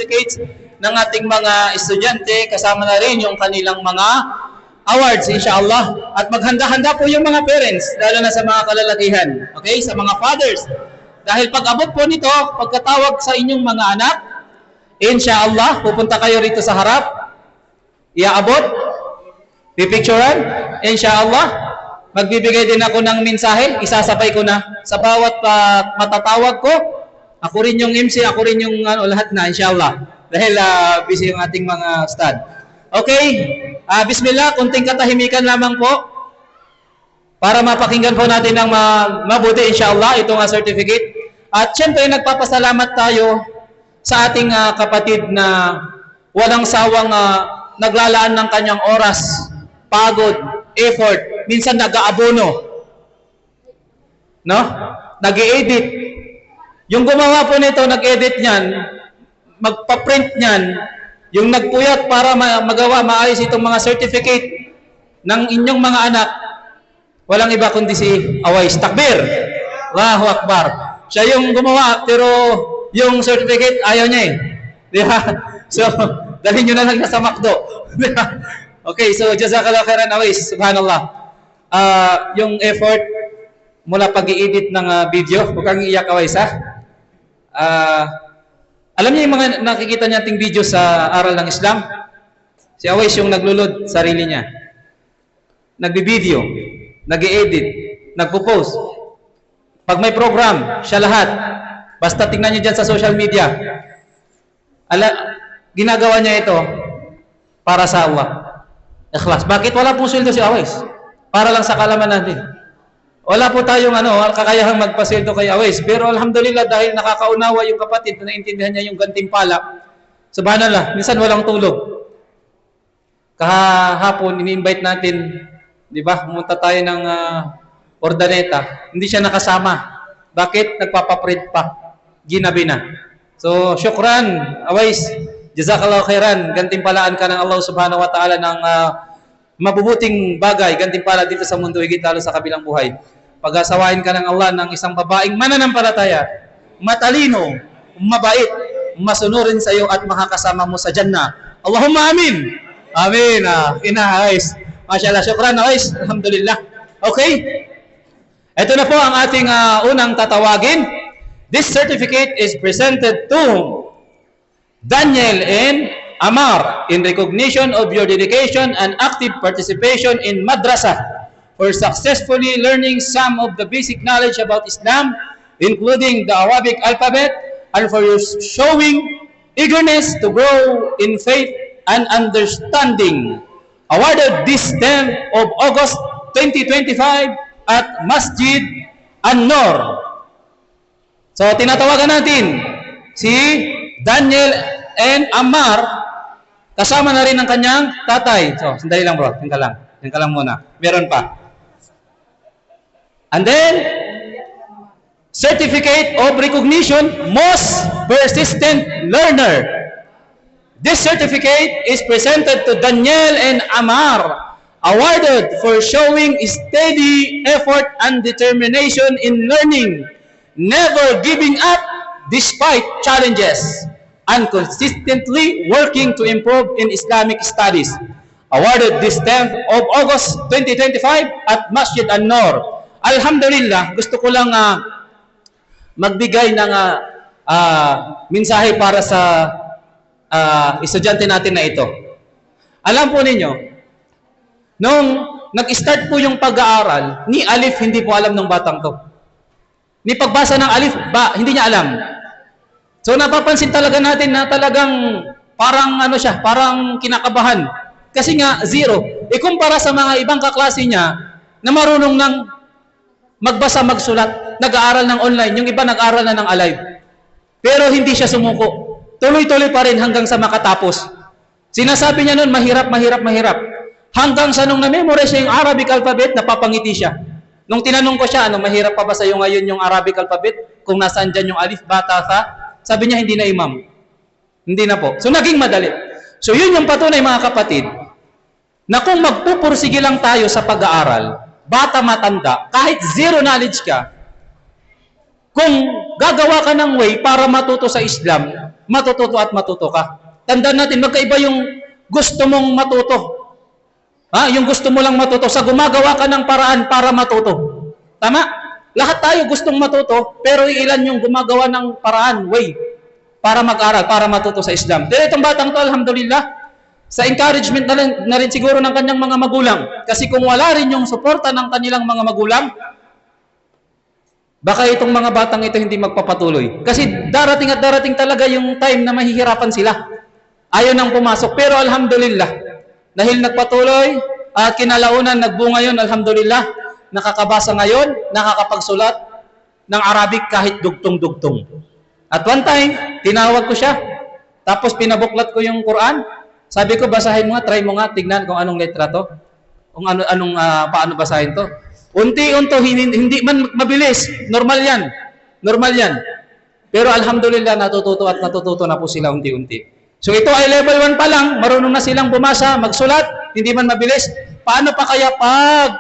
certificates ng ating mga estudyante, kasama na rin yung kanilang mga awards, inshallah. At maghanda-handa po yung mga parents, lalo na sa mga kalalakihan, okay, sa mga fathers. Dahil pag abot po nito, pagkatawag sa inyong mga anak, inshallah, pupunta kayo rito sa harap, iaabot, pipicturean, inshallah, magbibigay din ako ng mensahe, isasabay ko na sa bawat matatawag ko. Ako rin yung MC, ako rin yung lahat na, inshallah. Dahil busy yung ating mga stud. Okay, bismillah, kunting katahimikan lamang po para mapakinggan po natin ng mabuti, inshallah, itong certificate. At syempre, nagpapasalamat tayo sa ating kapatid na walang sawang naglalaan ng kanyang oras, pagod, effort, minsan nag-aabono, no? Nag-i-edit. Yung gumawa po nito, nag-edit niyan, magpa-print niyan, yung nagpuyat para magawa maayos itong mga certificate ng inyong mga anak, walang iba kundi si Awais. Takbir! Allahu Akbar. Siya yung gumawa, pero yung certificate, ayaw niya eh. Di ba? So, dalhin nyo na lang sa McDo. Okay, so jazakallah khairan Awais, subhanallah. Yung effort mula pag-i-edit ng video, huwag kang iiyak Awais ha. Alam niyo yung mga nakikita nating video sa Aral ng Islam? Si Awais yung naglulod sarili niya. Nagbi-video, nag-i-edit, nagpo-post. Pag may program, siya lahat. Basta tingnan niyo dyan sa social media. Ginagawa niya ito para sa Allah. Ikhlas. Bakit wala pong sweldo si Awais? Para lang sa kalaman natin. Wala po tayong kakayahang magpasweldo kay Awais. Pero alhamdulillah dahil nakakaunawa yung kapatid na naintindihan niya yung gantimpala. Subhanallah, minsan walang tulog. Kahapon, ini-invite natin, di ba? Pumunta tayo ng Ordaneta. Hindi siya nakasama. Bakit? Nagpapaprint pa. Ginabi na. So, syukran, Awais. Jazakallahu khairan, gantimpalaan ka ng Allah subhanahu wa ta'ala ng mabubuting bagay, gantimpala dito sa mundo, higit lalo sa kabilang buhay. Pag-asawain ka ng Allah ng isang babaeng mananampalataya, matalino, mabait, masunurin sa iyo at makakasama mo sa Jannah. Allahumma amin! Amin! Awais. Mashallah, syukran Awais. Alhamdulillah. Okay? Ito na po ang ating unang tatawagin. This certificate is presented to Daniel and Amar in recognition of your dedication and active participation in madrasah for successfully learning some of the basic knowledge about Islam, including the Arabic alphabet, and for your showing eagerness to grow in faith and understanding. Awarded this 10th of August 2025 at Masjid An-Nur. So, tinatawagan natin si Daniel and Ammar, kasama na rin ang kanyang tatay. So, sandali lang bro. Tingka lang muna. Meron pa. And then, Certificate of Recognition, Most Persistent Learner. This certificate is presented to Daniel and Ammar, awarded for showing steady effort and determination in learning, never giving up despite challenges, and consistently working to improve in Islamic studies. Awarded this 10th of August 2025 at Masjid An-Nur. Alhamdulillah, gusto ko lang magbigay ng mensahe para sa estudyante natin na ito. Alam po ninyo, nung nag-start po yung pag-aaral, ni Alif hindi po alam ng batang to. Ni pagbasa ng Alif, hindi niya alam. So napapansin talaga natin na talagang parang parang kinakabahan. Kasi nga zero. Ikumpara sa mga ibang kaklase niya na marunong ng magbasa, magsulat, nag-aaral ng online, yung iba nag-aaral na ng alive. Pero hindi siya sumuko. Tuloy-tuloy pa rin hanggang sa makatapos. Sinasabi niya noon, mahirap. Hanggang sa nung na-memorize siya yung Arabic alphabet, napapangiti siya. Nung tinanong ko siya, mahirap pa ba sa'yo ngayon yung Arabic alphabet? Kung nasaan dyan yung alif, bata ka? Sabi niya, hindi na imam. Hindi na po. So, naging madali. So, yun yung patunay mga kapatid, na kung magpupursige lang tayo sa pag-aaral, bata matanda, kahit zero knowledge ka, kung gagawa ka ng way para matuto sa Islam, matututo at matuto ka. Tandaan natin, magkaiba yung gusto mong matuto. Yung gusto mo lang matuto, sa gumagawa ka ng paraan para matuto. Tama? Lahat tayo gustong matuto, pero ilan yung gumagawa ng paraan, way, para mag-aral, para matuto sa Islam. Pero itong batang to, alhamdulillah, sa encouragement na rin siguro ng kanyang mga magulang. Kasi kung wala rin yung suporta ng kanilang mga magulang, baka itong mga batang ito hindi magpapatuloy. Kasi darating at darating talaga yung time na mahihirapan sila. Ayaw nang pumasok. Pero alhamdulillah, dahil nagpatuloy at kinalaunan, nagbunga yun, alhamdulillah, nakakabasa ngayon, nakakapagsulat ng Arabic kahit dugtong-dugtong. At one time, tinawag ko siya. Tapos pinabuklat ko yung Quran. Sabi ko, basahin mo nga, try mo nga, tignan kung anong letra to. Kung paano basahin to. Unti-unti, hindi man mabilis. Normal yan. Normal yan. Pero alhamdulillah, natututo at natututo na po sila unti-unti. So ito ay level 1 pa lang, marunong na silang bumasa, magsulat, hindi man mabilis. Paano pa kaya pag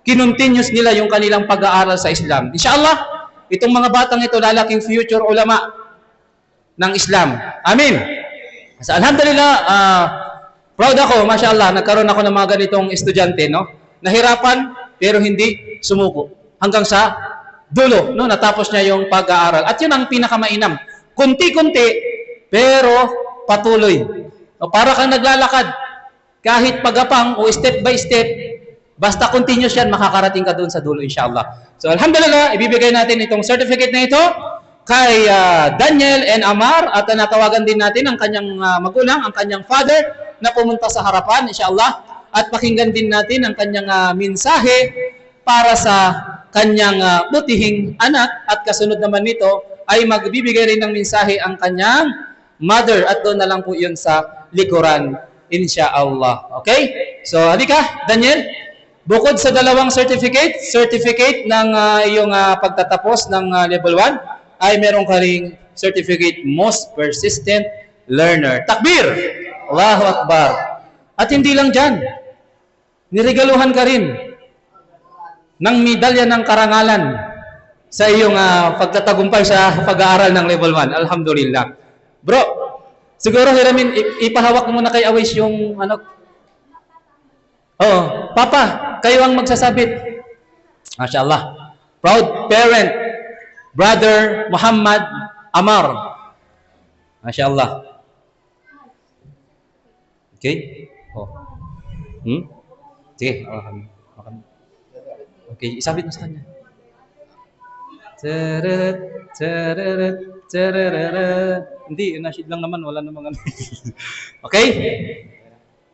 kinontinuous nila yung kanilang pag-aaral sa Islam? Inshallah, itong mga batang ito, lalaking future ulama ng Islam. Amin. So, alhamdulillah, proud ako, mashallah, nagkaroon ako ng mga ganitong estudyante, no? Nahirapan, pero hindi sumuko. Hanggang sa dulo, no? Natapos niya yung pag-aaral. At yun ang pinakamainam. Kunti-kunti, pero patuloy. O, para kang naglalakad, kahit pagapang o step by step, basta continuous yan, makakarating ka doon sa dulo, inshallah. So, alhamdulillah, ibibigay natin itong certificate na ito kay Daniel and Amar, at natawagan din natin ang kanyang magulang, ang kanyang father na pumunta sa harapan, inshallah, at pakinggan din natin ang kanyang mensahe para sa kanyang butihing anak, at kasunod naman nito ay magbibigay rin ng mensahe ang kanyang mother, at doon na lang po yun sa likuran, inshallah. Okay? So, halika, Daniel. Bukod sa dalawang certificate ng iyong pagtatapos ng level 1, ay meron ka ring certificate most persistent learner. Takbir! Allahu Akbar. At hindi lang dyan, niregaluhan ka rin ng medalya ng karangalan sa iyong pagtatagumpay sa pag-aaral ng level 1. Alhamdulillah. Bro, siguro hiramin, ipahawak mo muna kay Awais yung Papa, kayo ang magsasabit. MashaAllah. Proud parent, Brother Muhammad Amar. MashaAllah. Okay? Sige. Okay, isabit mo sa kanya. Hindi, nasyid lang naman. Wala namang Okay?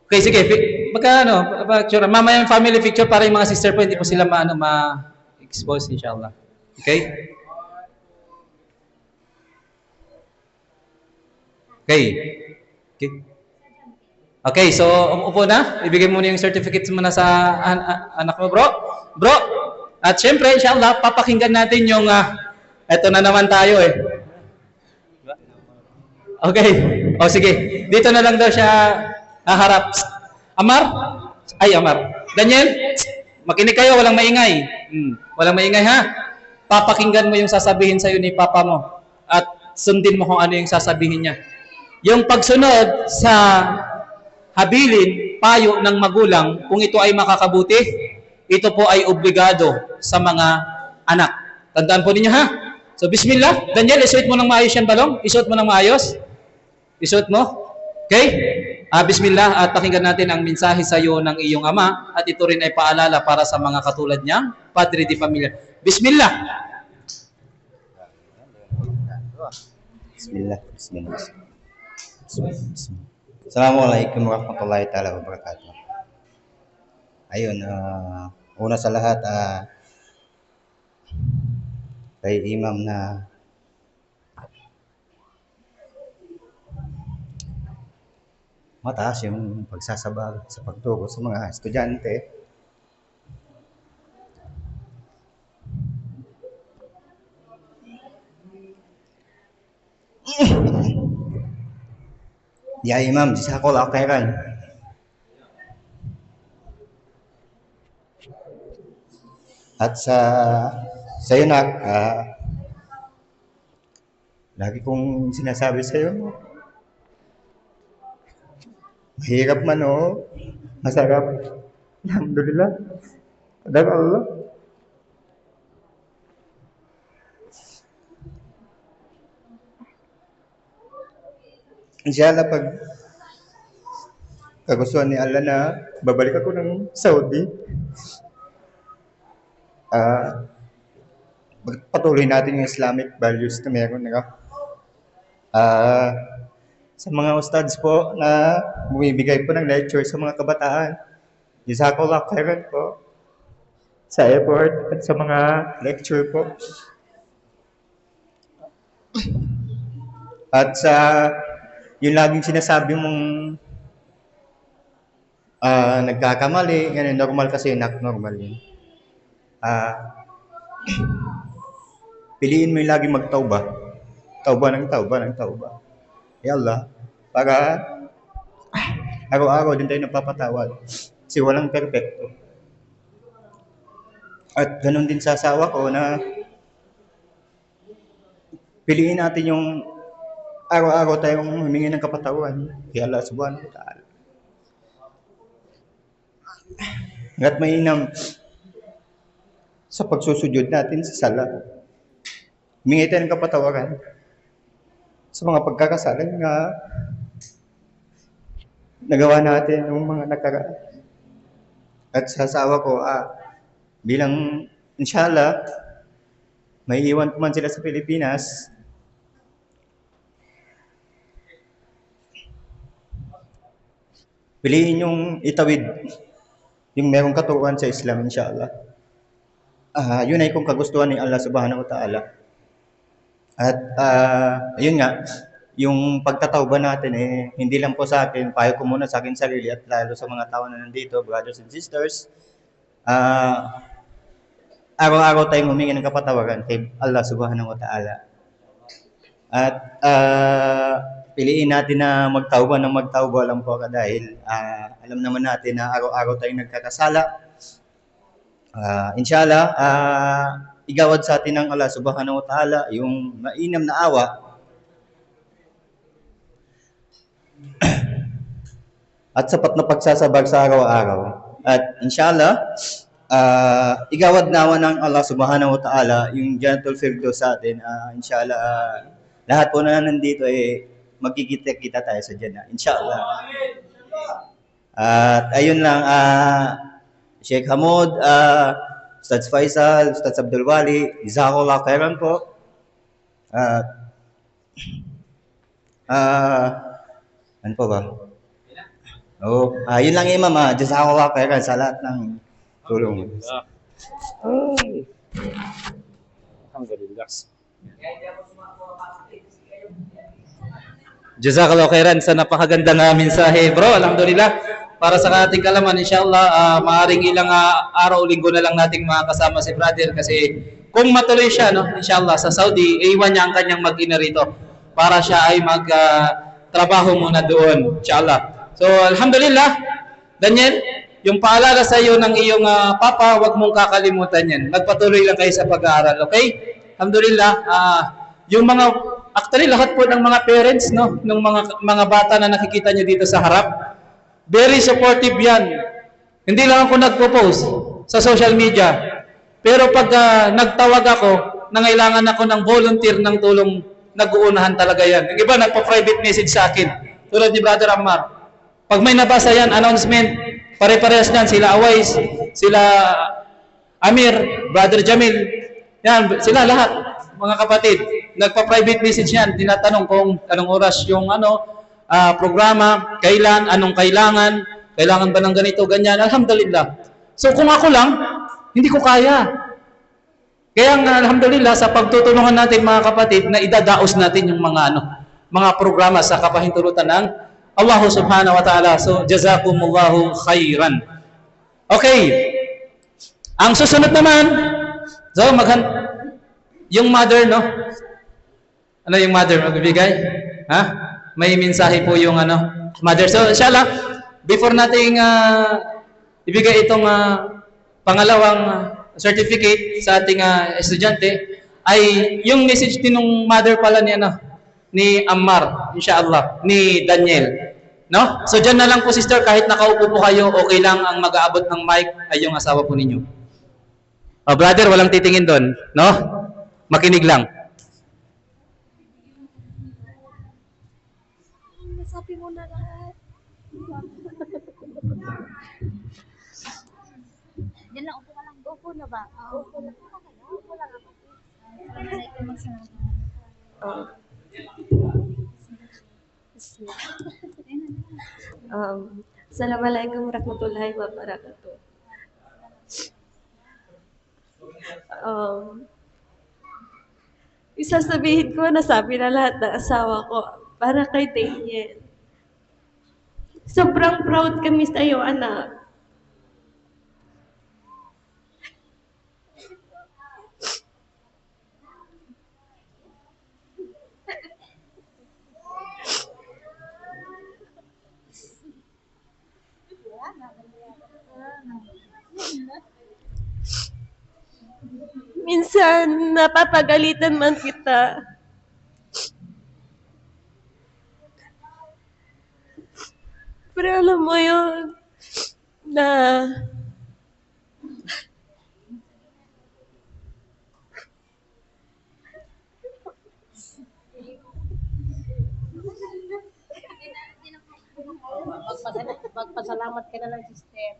Okay, sige. Picture. Mamaya yung family picture para yung mga sister po, hindi po sila ma-expose, inshallah. Okay? Okay, so umupo na. Ibigay mo na yung certificates mo na sa anak mo, bro. At syempre, inshallah, papakinggan natin yung eto na naman tayo eh. Okay. O sige, dito na lang daw siya haharap. Amar? Daniel, makinig kayo, walang maingay. Walang maingay, ha? Papakinggan mo yung sasabihin sa'yo ni Papa mo. At sundin mo kung ano yung sasabihin niya. Yung pagsunod sa habilin, payo ng magulang, kung ito ay makakabuti, ito po ay obligado sa mga anak. Tandaan po ninyo, ha? So, bismillah. Daniel, isuot mo ng maayos yan, balong. Isuot mo ng maayos. Isuot mo. Okay? Bismillah. At pakinggan natin ang mensahe sa iyo ng iyong ama. At ito rin ay paalala para sa mga katulad niyang Padre de Familia. Bismillah. Bismillah. Assalamualaikum warahmatullahi ta'ala wabarakatuh. Ayun, una sa lahat, kay Imam na mataas yung pagsasabag sa pagturo sa mga estudyante. Ya Imam, jazakallahu khairan. At sa iyo nak, Lagi kong sinasabi sa'yo, mahirap man o masarap. Alhamdulillah. Qadar Allah. Inshallah, pag kagustuhan ni Allah na babalik ako ng Saudi, patuloy natin yung Islamic values na meron nga. Sa mga ustads po na bumibigay po ng lecture sa mga kabataan, jazakallah khairan po sa effort at sa mga lecture po. At sa yung laging sinasabi mong nagkakamali, ganun, normal kasi yun, normal yun. Piliin mo yung laging magtauba. Tauba ng tauba. Ya Allah, para araw-araw din tayo napapatawad. Kasi walang perfecto. At ganun din sa asawa ko na piliin natin yung araw-araw tayong humingi ng kapatawaran kay Allah subhanahu wa ta'ala. At mainam sa pagsusujud natin sa sala. Humingi tayo ng kapatawaran sa mga pagkakasalan nga nagawa natin ng mga nakaraan. At sa asawa ko, bilang inshallah, may iwan pa man sila sa Pilipinas, piliin yung itawid yung merong katuruan sa Islam, inshallah. Yun ay kung kagustuhan ni Allah subhanahu wa ta'ala. At yun nga, yung pagtatawba natin hindi lang po sa akin, payo ko muna sa akin sarili at lalo sa mga tao na nandito, brothers and sisters, araw-araw tayong humingi ng kapatawaran kay Allah subhanahu wa ta'ala. At piliin natin na magtawba ng magtawba lang po dahil alam naman natin na araw-araw tayong nagkakasala. Inshallah, igawad sa atin ng Allah subhanahu wa ta'ala yung mainam na awa at sapat na pagsasabag sa araw-araw. At inshallah, igawad nawa ng Allah subhanahu wa ta'ala yung Jannatul Firdaus sa atin. Inshallah, lahat po na nandito magkikita-kita tayo sa Jannah. Inshallah. At ayun lang, Sheikh Hamud, Ustaz Faisal, Ustaz Abdul Wali, jazakallah khairan po. Ano po ba? Yun lang Imam, jazakallah khairan sa lahat ng tulong. Alhamdulillah. Jazakallahu khairan sa napakagandang mensahe, bro. Alhamdulillah. Para sa ating kalaman, inshallah, maaring ilang araw, linggo na lang nating makakasama si brother kasi kung matuloy siya, no, inshallah, sa Saudi, iwan niya ang kanyang mag-ina rito para siya ay mag-trabaho muna doon, inshallah. So, alhamdulillah, Daniel, yung paalala sa iyo ng iyong papa, wag mong kakalimutan yan. Magpatuloy lang kayo sa pag-aaral, okay? Alhamdulillah, yung actually, lahat po ng mga parents, no, ng mga bata na nakikita nyo dito sa harap, very supportive yan. Hindi lang ako nagpo-post sa social media. Pero pag nagtawag ako, nangailangan ako ng volunteer ng tulong, nag-uunahan talaga yan. Yung iba, nagpa-private message sa akin. Tulad ni Brother Ammar. Pag may nabasa yan, announcement, pare-parehas yan, sila Awais, sila Amir, Brother Jamil, yan, sila lahat, mga kapatid. Nagpa-private message yan, tinatanong kung anong oras yung programa, kailan, anong kailangan ba ng ganito, ganyan, alhamdulillah. So kung ako lang, hindi ko kaya. Kaya alhamdulillah, sa pagtutulungan natin mga kapatid, na idadaos natin yung mga programa sa kapahintulutan ng Allah subhanahu wa ta'ala. So, jazakumullahu khairan. Okay. Ang susunod naman, so yung mother, no? Ano yung mother magbibigay? May mensahe po yung mother. So, inshallah, before nating ibigay itong pangalawang certificate sa ating estudyante, ay yung message din ng mother pala ni ni Ammar, inshallah, ni Daniel. No? So dyan na lang po sister, kahit nakaupo po kayo, okay lang ang mag-aabot ng mic ay yung asawa po ninyo. Oh, brother, walang titingin doon, no? Makinig lang. Nasabi mo na lahat. Diyan lang, upo ka lang. Upo na ba? Upo na. Upo lang ako. Assalamualaikum warahmatullahi wabarakatuh. Isasabihin ko, nasabi na lahat ng asawa ko para kay Daniel. Sobrang proud kami sa iyo, anak. Minsan, napapagalitan man kita. Pero alam mo yun, na Magpasalamat ka na lang, sister.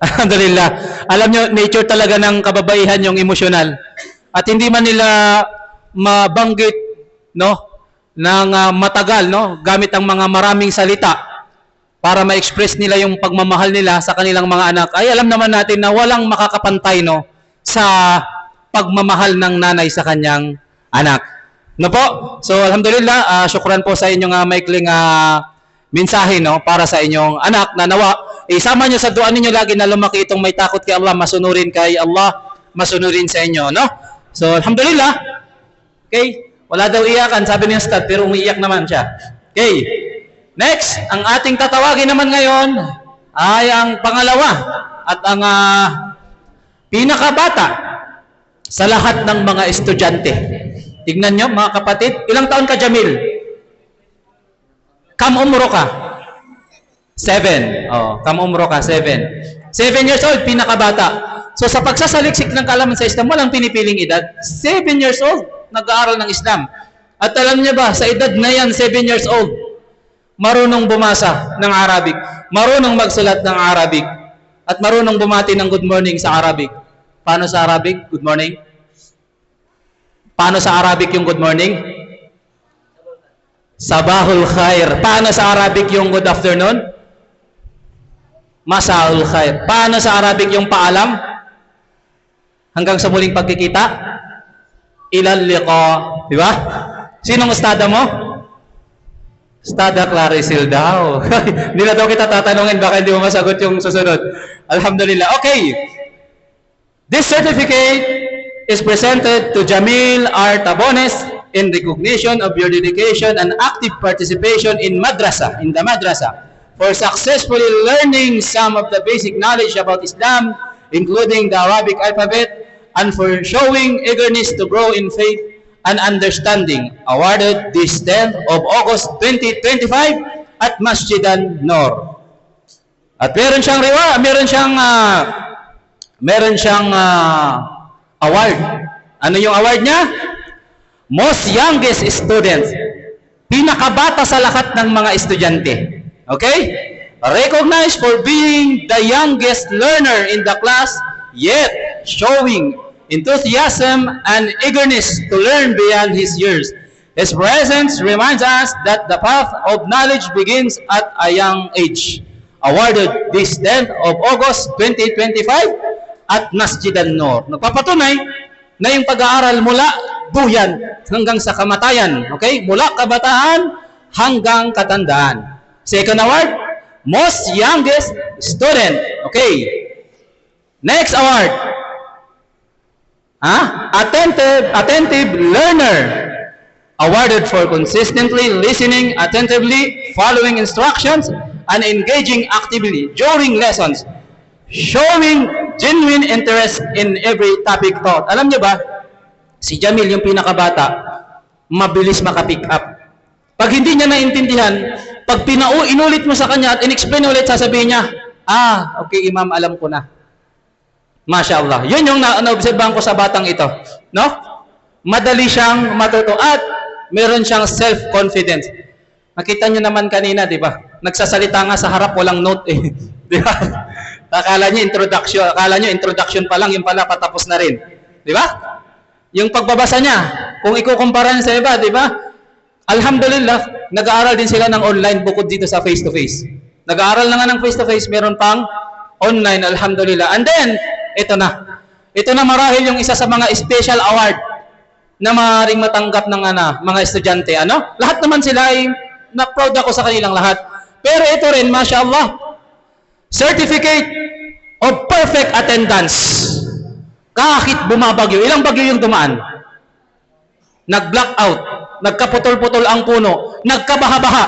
Alhamdulillah. Alam nyo, nature talaga ng kababaihan yung emosyonal. At hindi man nila mabanggit, no, ng matagal, no, gamit ang mga maraming salita para ma-express nila yung pagmamahal nila sa kanilang mga anak. Ay alam naman natin na walang makakapantay, no, sa pagmamahal ng nanay sa kanyang anak. No po? So alhamdulillah, syukran po sa inyong maikling mensahe, no, para sa inyong anak na nawa isama nyo sa dua ninyo lagi na lumaki itong may takot kay Allah, masunurin kay Allah, masunurin sa inyo, no? So alhamdulillah. Okay? Wala daw iyakan, sabi niya Ustad, pero umiiyak naman siya. Okay. Next, ang ating tatawagin naman ngayon ay ang pangalawa at ang pinakabata sa lahat ng mga estudyante. Tignan nyo, mga kapatid, ilang taon ka, Jamil? Kam umro ka? 7. Oh, kam umro ka, 7. 7 years old, pinakabata. So sa pagsasaliksik ng kaalaman sa Islam, walang pinipiling edad. 7 years old, nag-aaral ng Islam. At alam niya ba, sa edad na yan, 7 years old, marunong bumasa ng Arabic, marunong magsulat ng Arabic, at marunong bumati ng good morning sa Arabic. Paano sa Arabic? Good morning? Paano sa Arabic yung good morning? Sabahul khair. Paano sa Arabic yung good afternoon? Masaul khair. Paano sa Arabic yung paalam? Hanggang sa muling pagkikita? Ilal liqa. Di ba? Sinong ustada mo? Ustada Claricil daw. Hindi na daw kita tatanungin, baka hindi mo masagot yung susunod. Alhamdulillah. Okay. This certificate is presented to Jamil R. Tabones in recognition of your dedication and active participation in the madrasa, for successfully learning some of the basic knowledge about Islam, including the Arabic alphabet, and for showing eagerness to grow in faith and understanding, awarded this 10th of August 2025 at Masjid An-Nur. At meron siyang award. Ano yung award niya? Most youngest student. Pinakabata sa lahat ng mga estudyante. Okay? Recognized for being the youngest learner in the class, yet showing enthusiasm and eagerness to learn beyond his years. His presence reminds us that the path of knowledge begins at a young age. Awarded this 10th of August 2025 at Masjid An-Nur. Nagpapatunay na yung pag-aaral mula buyan hanggang sa kamatayan. Okay? Mula kabataan hanggang katandaan. Second award, most youngest student. Okay. Next award, attentive learner. awarded for consistently listening attentively, following instructions, and engaging actively during lessons, showing genuine interest in every topic taught. Alam niyo ba, si Jamil, yung pinakabata, mabilis makapick up. Pag hindi niya naintindihan, pag inulit mo sa kanya at in-explain ulit, sasabihin niya, okay, Imam, alam ko na. Masya Allah. Yun yung na-obserbahan ko sa batang ito. No? Madali siyang matuto at meron siyang self-confidence. Nakita nyo naman kanina, di ba? Nagsasalita nga sa harap, walang note eh. Di ba? Akala nyo introduction pa lang, yung pala patapos na rin. Di ba? Yung pagbabasa niya, kung ikukumpara niya sa iba, di ba? Alhamdulillah, nag-aaral din sila ng online bukod dito sa face-to-face. Nag-aaral na nga ng face-to-face, meron pang online, alhamdulillah. And then, ito na marahil yung isa sa mga special award na maaaring matanggap ng mga estudyante. Lahat naman sila ay na-proud ako sa kanilang lahat. Pero ito rin, Masya Allah, Certificate of Perfect Attendance. Kahit bumabagyo, ilang bagyo yung dumaan? Nag-blackout, nagkaputol-putol ang puno, nagkabaha-baha.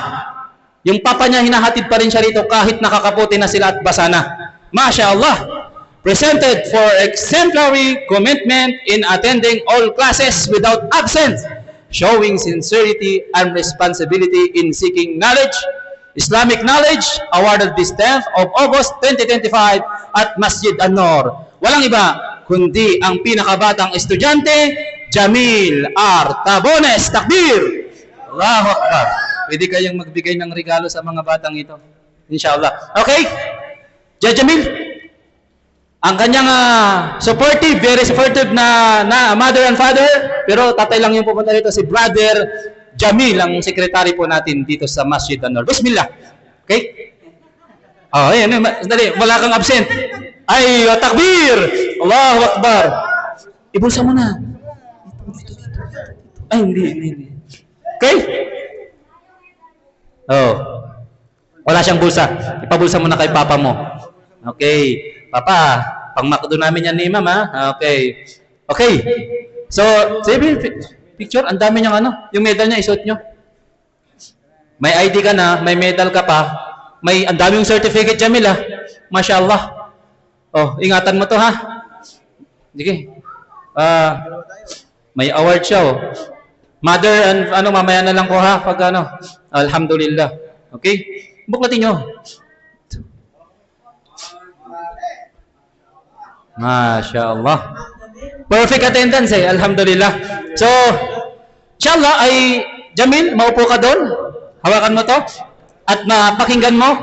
Yung papa niya hinahatid pa rin siya rito kahit nakakaputi na sila at basa na. Masya Allah. Presented for exemplary commitment in attending all classes without absence, showing sincerity and responsibility in seeking knowledge, Islamic knowledge, awarded this 10th of August 2025 at Masjid An-Nur. Walang iba kundi ang pinakabatang estudyante, Jamil R. Tabones. Takbir! Allahu Akbar. Pwede kayong magbigay ng regalo sa mga batang ito. Inshallah. Okay? Jamil, ang kanyang supportive, very supportive na mother and father, pero tatay lang yung pupunta dito, si Brother Jamil, ang sekretary po natin dito sa Masjid An-Nur. Bismillah. Okay? Ayan, dali, wala kang absent. Ay, takbir! Allahu Akbar. Ibulsa mo na. Ay, hindi. Okay? Wala siyang bulsa. Ipabulsa mo na kay papa mo. Okay. Papa, pang makdo namin yan ni Imam, ha? Okay. Okay. So, sabi, picture, ang dami niyang yung medal niya, isuot niyo. May ID ka na, may medal ka pa, ang dami yung certificate, Jamil, ha? Masya Allah. Ingatan mo to, ha? Sige. May award siya, Mother, mamaya na lang ko, ha? Pag Alhamdulillah. Okay? Buklatin niyo. Masya Allah. Perfect attendance alhamdulillah. So, inshallah ay Jamil, maupo ka doon. Hawakan mo to. At mapakinggan mo.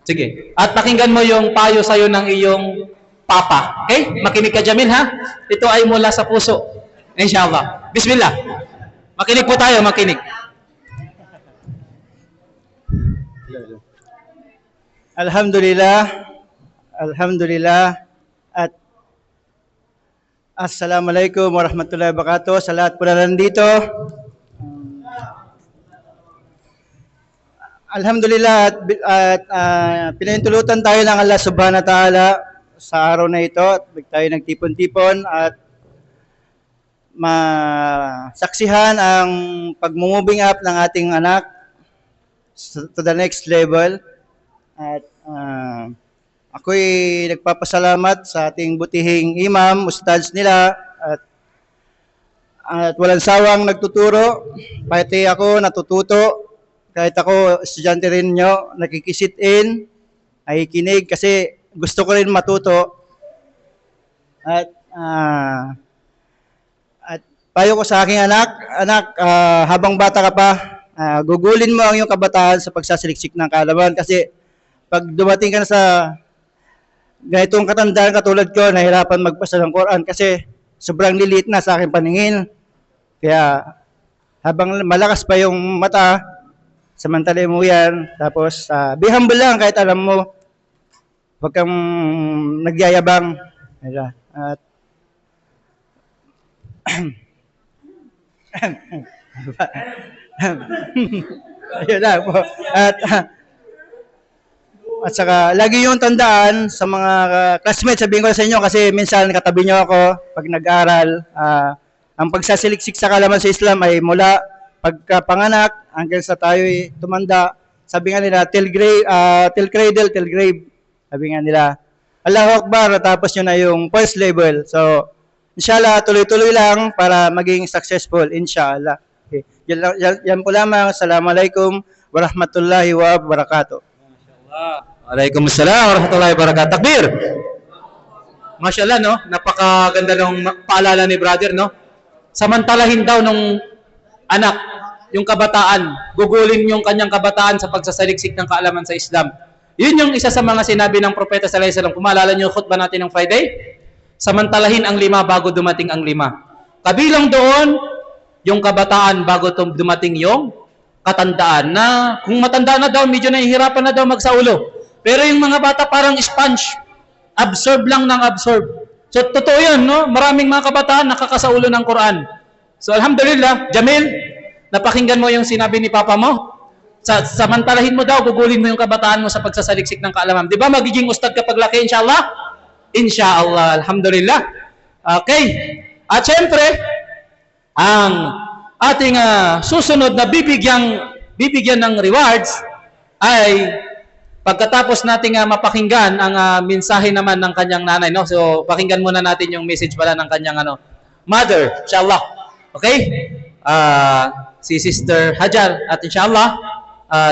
Sige. At pakinggan mo yung payo sa'yo ng iyong papa. Okay? Makinig ka Jamil, ha? Ito ay mula sa puso. Inshallah. Bismillah. Makinig po tayo, makinig. Alhamdulillah. Alhamdulillah at Assalamualaikum warahmatullahi wabarakatuh sa lahat po na nandito. Alhamdulillah at pinahintulutan tayo ng Allah Subhanahu wa Ta'ala sa araw na ito at tayo nagtipon-tipon at masaksihan ang pag-moving up ng ating anak to the next level at ako'y nagpapasalamat sa ating butihing imam, ustads nila at walang sawang nagtuturo. Pati ako natututo, kahit ako estudyante rin nyo, nakikisit in, ay kinig kasi gusto ko rin matuto. At payo ko sa aking anak, habang bata ka pa, gugulin mo ang iyong kabataan sa pagsasaliksik ng kaalaman kasi pag dumating ka na sa ganitong katandaan katulad ko, nahirapan magbasa ng Quran kasi sobrang lilit na sa aking paningin. Kaya habang malakas pa yung mata, samantalin mo yan. Tapos be humble lang kahit alam mo. Huwag kang nagyayabang. At ayun lang po. At saka, lagi yung tandaan sa mga classmates, sabihin ko sa inyo kasi minsan katabi nyo ako pag nag-aral. Ang pagsasaliksik sa kaalaman sa Islam ay mula pagkapanganak hanggang sa tayo'y tumanda. Sabi nga nila, till cradle, till grave. Sabi nga nila, Allahu Akbar, tapos yun na yung first level. So, inshallah, tuloy-tuloy lang para maging successful, inshallah. Okay. Yan po lamang. Assalamualaikum warahmatullahi wabarakatuh. Waalaikumsalam warahmatullahi wabarakatuh. Takbir! Mashallah, no? Napakaganda ng paalala ni brother, no? Samantalahin daw nung anak, yung kabataan, gugulin yung kanyang kabataan sa pagsasaliksik ng kaalaman sa Islam. Yun yung isa sa mga sinabi ng Propeta sallallahu alaihi wasallam. Kung maalala niyo yung khutbah natin ng Friday, samantalahin ang 5 bago dumating ang 5. Kabilang doon, yung kabataan bago dumating yung katandaan na kung matanda na daw, medyo nahihirapan na daw magsaulo. Pero yung mga bata parang sponge, absorb lang ng absorb. So, totoo yun, no? Maraming mga kabataan nakakasaulo ng Quran. So, alhamdulillah, Jamil, napakinggan mo yung sinabi ni Papa mo? Samantalahin mo daw, gugulin mo yung kabataan mo sa pagsasaliksik ng kaalaman. Di ba magiging ustad kapag laki, inshallah? Inshallah, alhamdulillah. Okay. At syempre, ang ating susunod na bibigyan ng rewards ay pagkatapos nating mapakinggan ang mensahe naman ng kanyang nanay, no? So, pakinggan muna natin yung message pala ng kanyang mother, inshallah. Okay? Si Sister Hajar at inshallah,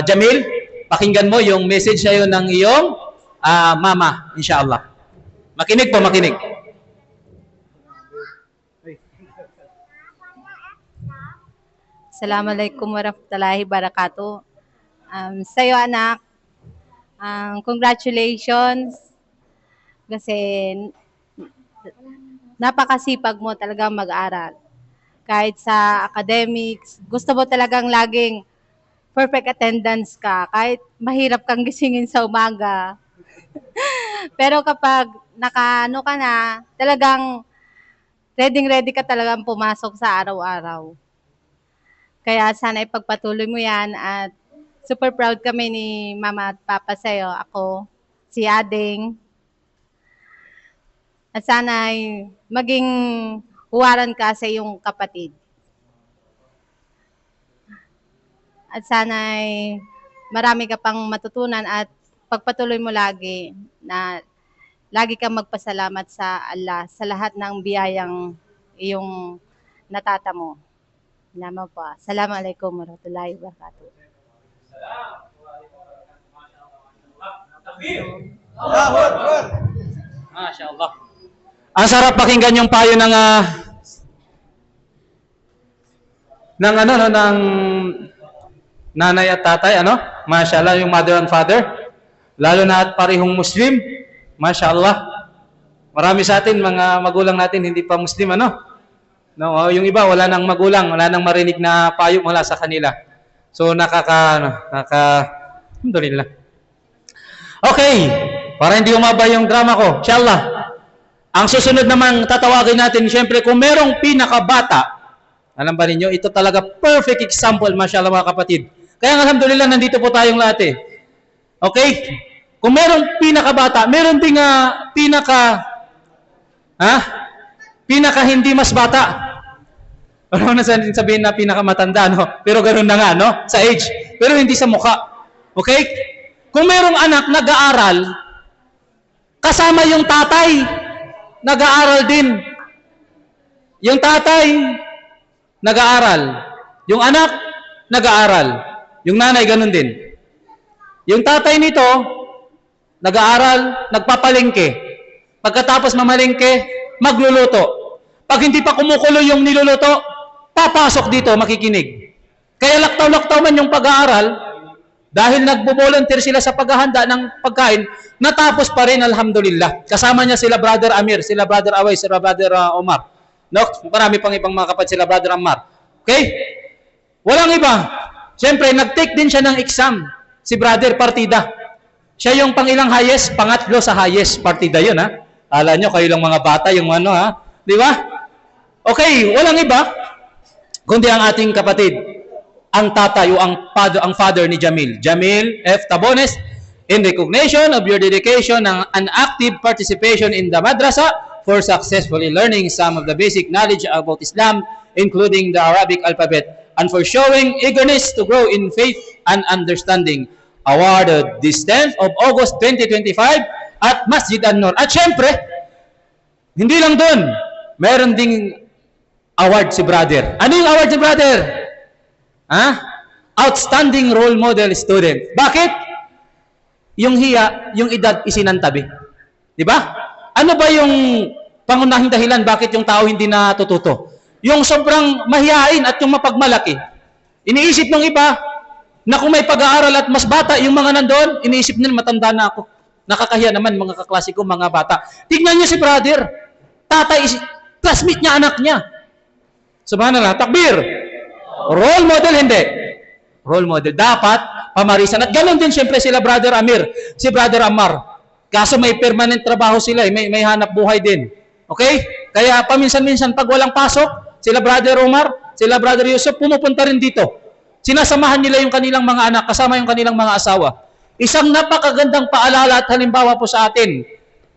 Jamil, pakinggan mo yung message sa'yo ng iyong mama, inshallah. Makinig po, makinig. Assalamualaikum warahmatullahi wabarakatuh. Sa'yo anak, congratulations kasi napakasipag mo talagang mag-aral. Kahit sa academics, gusto mo talagang laging perfect attendance ka. Kahit mahirap kang gisingin sa umaga. Pero kapag nakaano ka na, talagang ready ka talagang pumasok sa araw-araw. Kaya sana ipagpatuloy mo yan at super proud kami ni Mama at Papa sa'yo. Ako, si Ading. At sana ay maging huwaran ka sa iyong kapatid. At sana ay marami ka pang matutunan at pagpatuloy mo lagi na lagi kang magpasalamat sa Allah sa lahat ng biyayang iyong natatamo. Salamat po. Assalamualaikum warahmatullahi wabarakatuh. MashaAllah. Ang sarap pakinggan yung payo ng nanay at tatay, MashaAllah, yung mother and father. Lalo na at parehong Muslim. MashaAllah. Marami sa atin, mga magulang natin, hindi pa Muslim, No, yung iba, wala nang magulang, wala nang marinig na payo mula sa kanila. So, alhamdulillah. Okay, para hindi umaba yung drama ko, inshallah. Ang susunod namang tatawagin natin, siyempre, kung merong pinakabata, alam ba ninyo, ito talaga perfect example, mashallah mga kapatid. Kaya alhamdulillah, nandito po tayong lahat eh. Okay? Kung merong pinakabata, meron ding pinaka hindi mas bata. Ano na sabihin na pinakamatanda, no? Pero ganoon na nga, no? Sa age. Pero hindi sa mukha. Okay? Kung merong anak nag-aaral, kasama yung tatay, nag-aaral din. Yung tatay, nag-aaral. Yung anak, nag-aaral. Yung nanay, ganun din. Yung tatay nito, nag-aaral, nagpapalengke. Pagkatapos mamalengke, magluluto. Pag hindi pa kumukulo yung niluluto, papasok dito, makikinig. Kaya laktaw-laktaw man yung pag-aaral, dahil nagbo-volunteer sila sa paghahanda ng pagkain, natapos pa rin, alhamdulillah. Kasama niya sila Brother Amir, sila Brother Away, sila Brother Omar. No? Marami pang ibang mga kapatid, sila Brother Ammar. Okay? Walang iba. Siyempre, nag-take din siya ng exam. Si Brother Partida. Siya yung pangilang highest, pangatlo sa highest. Partida yun, ha? Alam nyo, kayo lang mga bata, yung ha? Di ba? Okay, walang iba, kundi ang ating kapatid, ang tatay o ang father ni Jamil. Jamil F. Tabones, in recognition of your dedication and active participation in the madrasa for successfully learning some of the basic knowledge about Islam, including the Arabic alphabet, and for showing eagerness to grow in faith and understanding. Awarded this 10th of August 2025 at Masjid An-Nur. At syempre, hindi lang doon, meron ding award si brother. Ano yung award si brother? Outstanding role model student. Bakit? Yung edad isinantabi. Di ba? Ano ba yung pangunahing dahilan bakit yung tao hindi natututo? Yung sobrang mahihain at yung mapagmalaki. Iniisip ng iba na kung may pag-aaral at mas bata yung mga nandoon, iniisip nila matanda na ako. Nakakahiya naman mga kaklase ko, mga bata. Tignan niyo si brother. Tatay, classmate niya, anak niya. Subhanallah, takbir. Role model, hindi. Role model. Dapat pamarisan. At ganoon din siyempre sila brother Amir, si brother Ammar. Kaso may permanent trabaho sila, may hanap buhay din. Okay? Kaya paminsan-minsan pag walang pasok, sila brother Omar, sila brother Yusuf, pumupunta rin dito. Sinasamahan nila yung kanilang mga anak, kasama yung kanilang mga asawa. Isang napakagandang paalala at halimbawa po sa atin,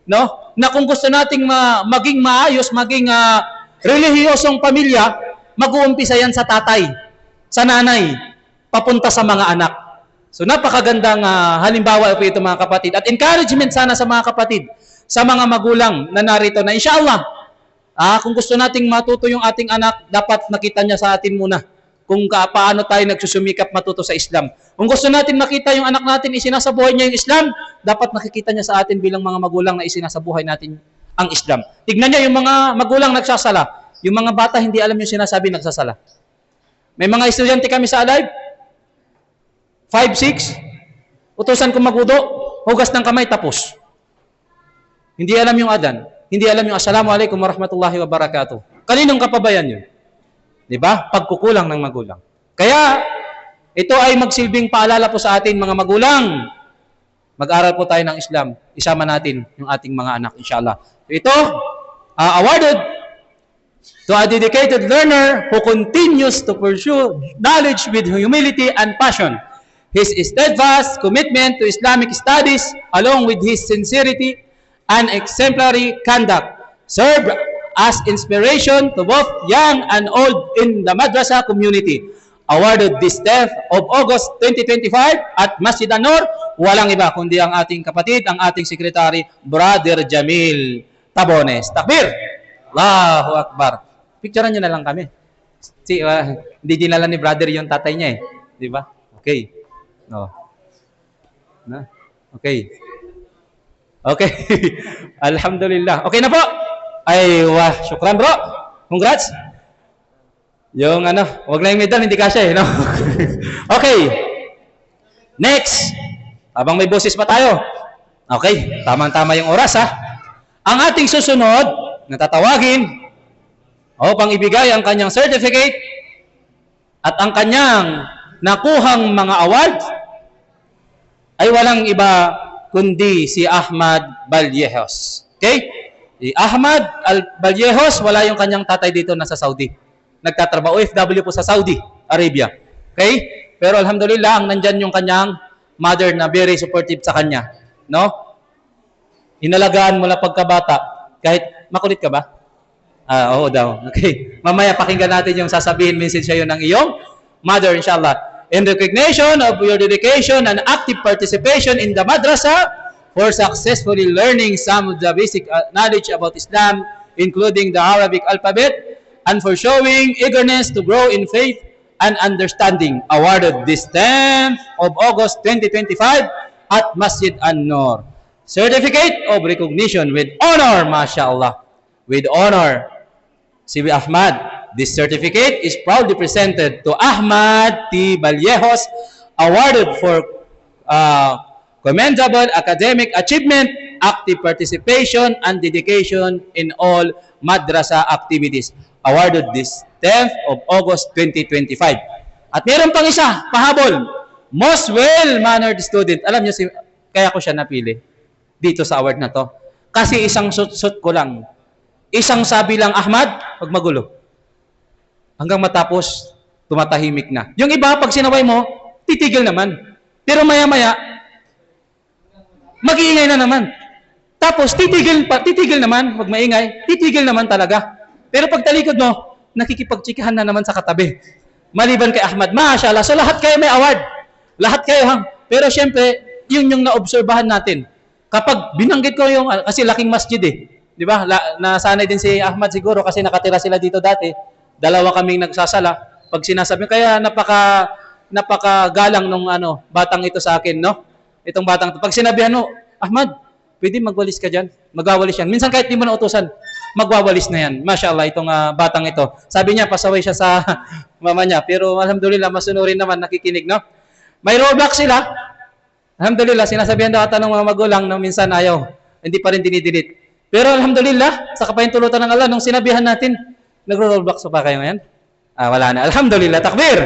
no? Na kung gusto nating maging maayos, maging relihiyosong pamilya, mag-uumpisa yan sa tatay, sa nanay, papunta sa mga anak. So napakagandang halimbawa po ito mga kapatid. At encouragement sana sa mga kapatid, sa mga magulang na narito na inshallah, kung gusto nating matuto yung ating anak, dapat nakita niya sa atin muna kung paano tayo nagsusumikap matuto sa Islam. Kung gusto natin makita yung anak natin, isinasabuhay niya yung Islam, dapat nakikita niya sa atin bilang mga magulang na isinasabuhay natin ang Islam. Tignan niya yung mga magulang nagsasala. Yung mga bata hindi alam yung sinasabi nagsasala. May mga estudyante kami sa Alive, 5, 6, utusan kong magudo, hugas ng kamay, tapos. Hindi alam yung adan. Hindi alam yung assalamualaikum warahmatullahi wabarakatuh. Kaninong kapabayan yun? Diba? Pagkukulang ng magulang. Kaya, ito ay magsilbing paalala po sa atin mga magulang. Mag-aral po tayo ng Islam. Isama natin yung ating mga anak, inshallah. Ito, awarded to a dedicated learner who continues to pursue knowledge with humility and passion. His steadfast commitment to Islamic studies, along with his sincerity and exemplary conduct, serve as inspiration to both young and old in the madrasa community. Awarded this 10th of August 2025 at Masjid An-Nur, walang iba kundi ang ating kapatid, ang ating sekretary, Brother Jamil Tabones. Takbir! Allahu Akbar. Picturean nyo na lang kami. Hindi dinala ni brother yung tatay niya eh. Di ba? Okay. No. Na? Okay. Okay. Alhamdulillah. Okay na po. Ay, wah, syukran bro. Congrats. Yung wag na yung medal, hindi kasya eh, no? Okay. Next. Habang may boses pa tayo. Okay, tamang-tama yung oras ha. Ang ating susunod, natatawagin, upang ibigay ang kanyang certificate at ang kanyang nakuhang mga awards, ay walang iba kundi si Ahmad Vallejos. Okay? Si Ahmad Vallejos, wala yung kanyang tatay dito, nasa Saudi. Nagtatrabaho, OFW po sa Saudi Arabia. Okay? Pero alhamdulillah, ang nandyan yung kanyang mother na very supportive sa kanya. No? Inalagaan mo na pagkabata. Kahit makulit ka ba? Oo daw. Okay. Mamaya pakinggan natin yung sasabihin, message sa'yo ng iyong mother, inshallah. In recognition of your dedication and active participation in the madrasa for successfully learning some of the basic knowledge about Islam, including the Arabic alphabet, and for showing eagerness to grow in faith and understanding, awarded this 10th of August 2025 at Masjid An-Nur. Certificate of recognition with honor, mashallah. With honor. Si Ahmad, this certificate is proudly presented to Ahmad T. Vallejos, awarded for commendable academic achievement, active participation, and dedication in all madrasa activities. Awarded this 10th of August 2025. At meron pang isa, pahabol, most well-mannered student. Alam niyo, kaya ko siya napili dito sa award na to. Kasi isang sut ko lang. Isang sabi lang, Ahmad, wag magulo. Hanggang matapos, tumatahimik na. Yung iba, pag sinaway mo, titigil naman. Pero maya-maya, mag-iingay na naman. Tapos titigil naman, wag maingay, titigil naman talaga. Pero pag talikod mo, nakikipagtsikahan na naman sa katabi. Maliban kay Ahmad, mashallah. So lahat kayo may award. Lahat kayo ha. Pero syempre, yun yung naobserbahan natin. Kapag binanggit ko yung, kasi laking masjid eh. Di ba? Nasanay din si Ahmad siguro kasi nakatira sila dito dati. Dalawa kaming nagsasala. Pag sinasabi, kaya napakagalang nung batang ito sa akin, no? Itong batang ito. Pag sinabihan mo, Ahmad, pwede magwalis ka dyan. Magwawalis yan. Minsan kahit di mo na utusan, magwawalis na yan. Mashallah, itong batang ito. Sabi niya, pasaway siya sa mama niya. Pero alhamdulillah, masunurin naman, nakikinig, no? May roadblock sila. Alhamdulillah, sinasabihan daw ata ng mga magulang na minsan ayaw. Hindi pa rin dinidelete. Pero alhamdulillah, sa kapahintulutan ng Allah, nung sinabihan natin, nagro-roadblock so pa kayo ngayon? Wala na. Alhamdulillah. Takbir.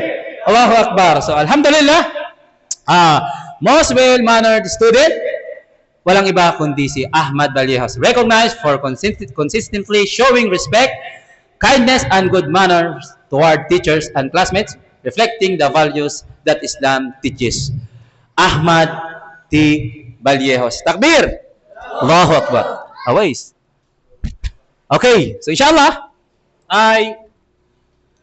Allahu Akbar. So, alhamdulillah, most well-mannered student, walang iba kundi si Ahmad Vallejos, recognized for consistently showing respect, kindness, and good manners toward teachers and classmates, reflecting the values that Islam teaches. Ahmad T. Vallejos. Takbir! Allahu Akbar. Always. Okay, so inshallah, ay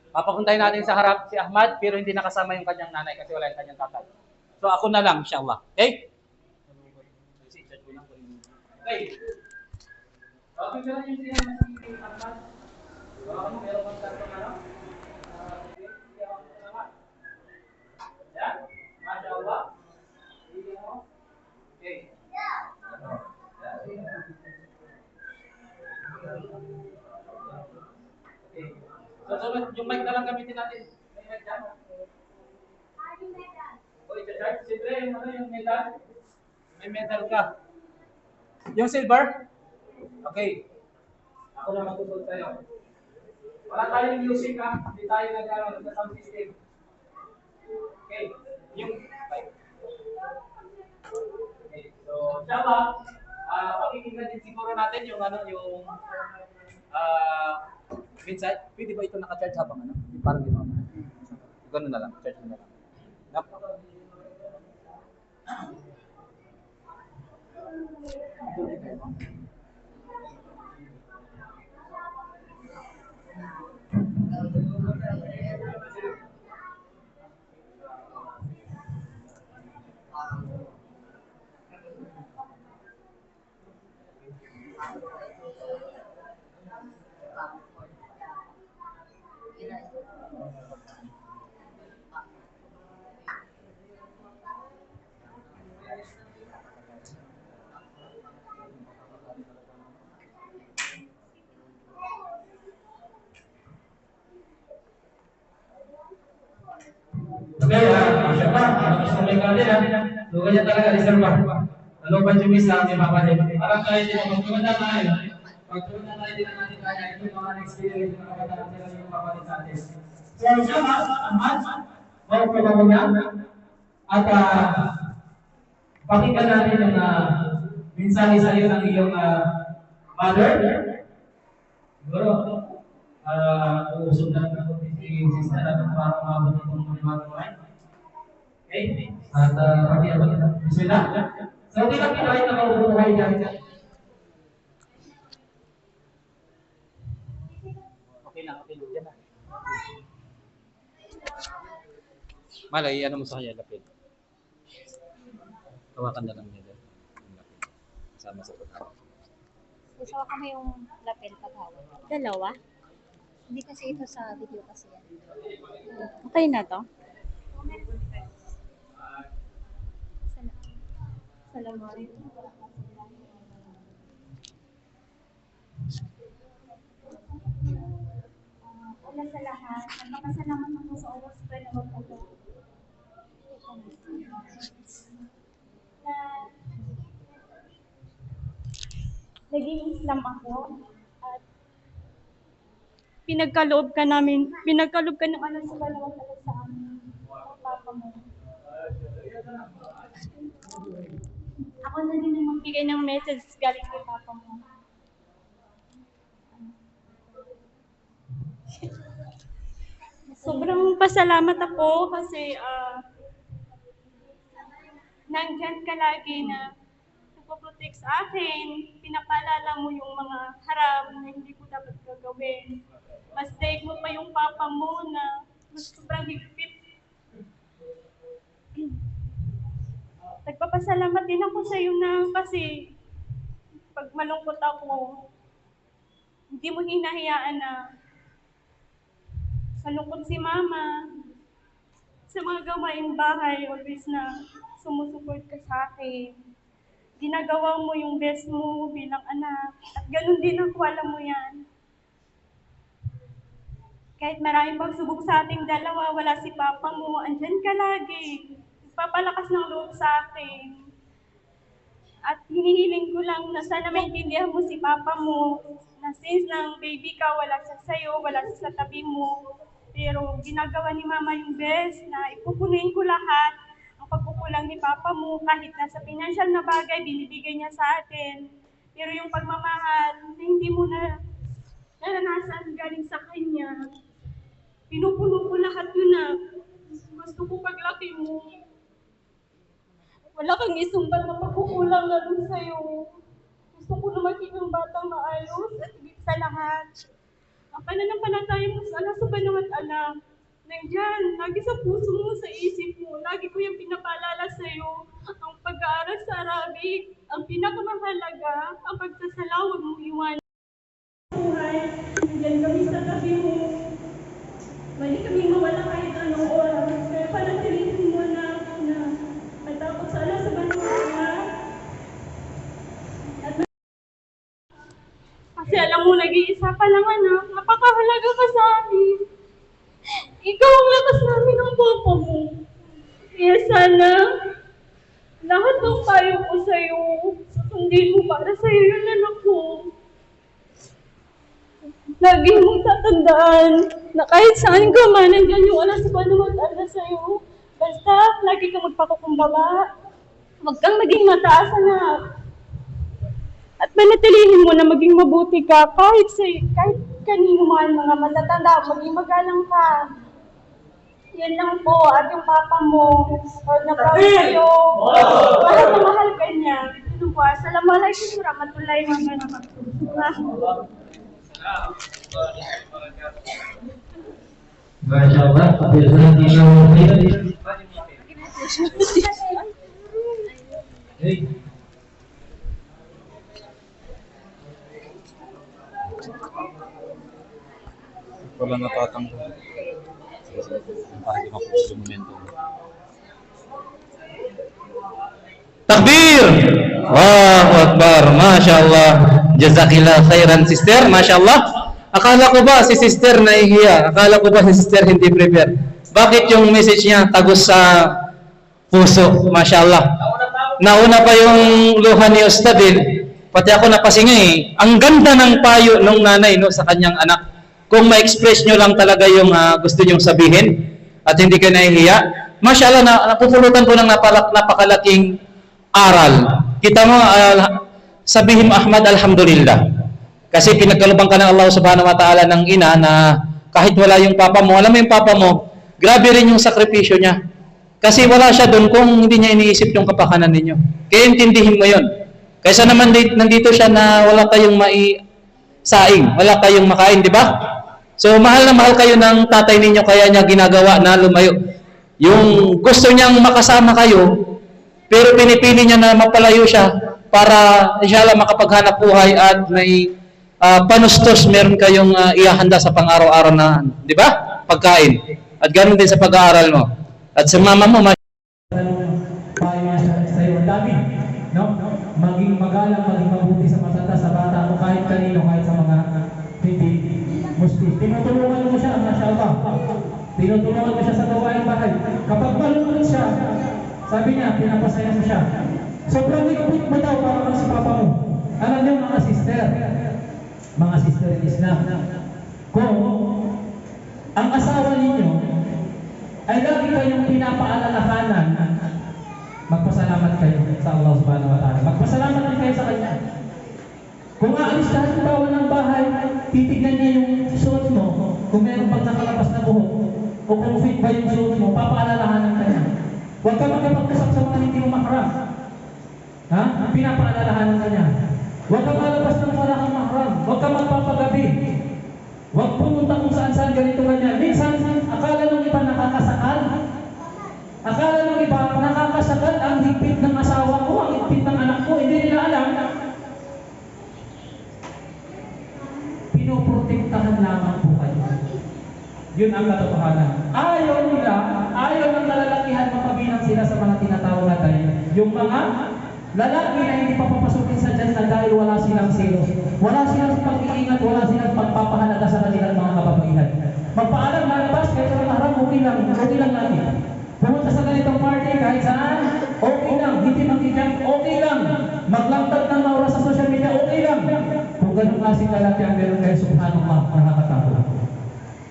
papapuntahin natin sa harap si Ahmad, pero hindi nakasama yung kanyang nanay kasi wala yung kanyang tatay. So ako na lang, inshallah. Okay? Okay. Okay, pero yung siya si Ahmad. Baka mo meron kang tatang Yan? Mashallah. Okay. So, yung mic na lang gamitin natin. May mic dyan. O, i-charge. Siyempre, yung medal. May medal ka. Yung silver? Okay. Ako na matutol sa'yo. Wala tayong music ha. Hindi tayo nag-sound system. Okay. Yung mic. Okay. So, inshallah, pakikinggan din siguro natin yung minsan, pwede ba ito naka-charge habang parang gano'n? Gano'n na lang, charge mo na lang. Okay, masyaallah, gusto may kali so ganyan talaga reserva. Ano ba yung isa ni Papa Dave? Parang tayo din, pagpunta tayo din natin kaya ito mga experience na kabataan sila yung Papa Dave sa atin. So, inshallah, Ahmad, maupo mo niya, at pakinggan natin yung mensahe sa iyo ng iyong mother. Siguro, uusog lang ako si sister at para umabot itong mga kumain. Okay? At pag-iabot na. Bismillah. So, hindi lang kahit na maubuhay dyan. Okay na. Dyan na. Malay, ano mo sa kanya, lapit. Tawakan na lang niya. Sama sa pagkakot. Gusto ko kami yung lapel paghawak. Dalawa? Hindi kasi ito sa video kasi yan. Okay na to? Salamat. Una sa lahat, nagpapasalamat ako sa oras ko na mag-ulo. Naging Islam ako at pinagkaloob ka ng Allah subhanahu wa ta'ala sa amin. Papa mo. Ako na din ang magbigay ng message galing kay Papa mo. Sobrang pasalamat ako kasi nandyan ka lagi na nagpo-protect sa akin, pinapaalala mo yung mga haram na hindi ko dapat gagawin. Mas daig mo pa yung papa mo na mas sobrang higpit. Nagpapasalamat din ako sa iyo na kasi pag malungkot ako, hindi mo hinahayaan na malungkot si mama. Sa mga gawaing bahay, always na sumusuport ka sa akin. Ginagawa mo yung best mo bilang anak. At ganun din ako, alam mo yan. Kahit maraming pagsubok sa ating dalawa, wala si papa mo, andyan ka lagi. Nagpapalakas ng loob sa akin. At hinihiling ko lang na sana maintindihan mo si papa mo, na since nang baby ka, wala siya sa'yo, wala siya sa tabi mo. Pero ginagawa ni mama yung best na ipupunuin ko lahat ang pagkukulang ni papa mo. Kahit nasa financial na bagay, binibigay niya sa atin. Pero yung pagmamahal na hindi mo na naranasan galing sa kanya, pinupuno ko lahat yun na gusto ko paglaki mo. Wala kang isumbat na pagkukulang na dun sa'yo. Gusto ko na maging yung batang maayos at higit sa lahat. Ang pananampalataya mo sa Allah subhanahu wa ta'ala, nandiyan, lagi sa puso mo, sa isip mo. Lagi ko yung pinapaalala sa'yo. Ang pag-aaral sa Arabic, ang pinakamahalaga, ang pagsasalawag mo iwan. Buhay, nandiyan kami sa tabi mo. Mali kami mawala kahit anong oras. Kaya panatilihin mo na matakot sa Allah subhanahu wa ta'ala. Kasi alam mo, nag-iisa ka lang anak, napakahalaga ka sa amin. Ikaw ang lakas namin ng papa mo. Kaya sana, lahat ng payo ko sa'yo, susundin mo para sa'yo yun anak ko. Lagi mong tatandaan na kahit saan ka man, nandiyan yung Allah subhanahu wa ta'ala sa'yo. Basta, lagi kang magpakukumbaba. Huwag kang maging mataas anak. At panatilihin mo na maging mabuti ka kahit kanino man mga matatanda, maging magalang ka. Yan lang po, at yung papa mo, proud na proud sa'yo. Mahal na mahal ka niya. Ito po, assalamualaikum warahmatullahi wabarakatuh. Masya Allah, Wala natatanggol. Takbir! Allahu Akbar. Masya Allah. Jazakillah khairan sister. Masya Allah. Akala ko ba si sister nahihiya? Akala ko ba si sister hindi prepare? Bakit yung message niya tagos sa puso? Masya Allah. Nauna pa yung luha ni Ustadin. Pati ako napasingay. Ang ganda ng payo ng nanay no, sa kanyang anak. Kung ma-express nyo lang talaga yung gusto nyong sabihin at hindi ka nahihiya, Masya Allah, napupulutan ko ng napakalaking aral. Kita mo, sabihin mo, Ahmad, alhamdulillah. Kasi pinagkalubang ka ng Allah subhanahu wa ta'ala ng ina na kahit wala yung papa mo, alam mo yung papa mo, grabe rin yung sakripisyo niya. Kasi wala siya doon kung hindi niya iniisip yung kapakanan ninyo. Kaya intindihin mo yun. Kaysa naman nandito siya na wala kayong saing, wala kayong makain, di ba? So, mahal na mahal kayo ng tatay ninyo, kaya niya ginagawa na lumayo. Yung gusto niyang makasama kayo, pero pinipili niya na mapalayo siya para inshallah makapaghanap buhay at may panustos meron kayong ihahanda sa pang-araw-araw na, di ba? Pagkain. At ganoon din sa pag-aaral mo. At sa mama mo, payo sa iyo, dami, no? Maging magalang, maging mabuti sa masata, sa bata o kahit kanino, kahit sa mga hindi Muslim. Tinutulungan mo siya, Masya Allah. Tinutulungan mo siya sa gawain bahay. Kapag malungkot siya, sabi niya, pinapasaya mo siya. Sobrang higpit mo daw para sa papa mo. Alam niyo mga sister in Islam, kung ang asawa ninyo ay lagi kayong pinapaalalahanan, magpasalamat kayo sa Allah subhanahu wa ta'ala. Magpasalamat din kayo sa Kanya. Kung aalis ka halimbawa ng bahay, titignan niya yung suot mo, kung meron pang nakalabas na buhok, o kung fit ba yung suot mo, papaalalahanan ka niya. Huwag ka magpapagkasap sa mga hindi mo maharap. Ha? Pinapaalalahanan ka niya. Huwag kang malabas ng wala kang mahram. Huwag kang magpapagabi. Huwag pumunta kung saan-saan ganito ganyan. Minsan, akala ng iba nakakasakal. Akala ng iba nakakasakal ang higpit ng asawa ko, ang higpit ng anak ko. Hindi nila alam. Pinoprotektahan lamang po kayo. Yun ang katotohanan. Ayaw nila, ayaw ng kalalakihan mapabilang sila sa mga tinatawag natin. Yung mga lalaki na hindi pa papasukin sa dyan na dahil wala silang selos. Wala silang pag-iingat, wala silang pagpapahalaga sa kanilang mga kababaihan. Magpaalam na labas, kahit walang haram, okay lang natin. Pumunta sa ganitong party, kahit saan, okay lang. Hindi mag-ijam, okay lang. Maglangtad ng maura sa social media, okay lang. Kung ganun klaseng lalaki ang meron kayo, subhanallah, nakakatakot.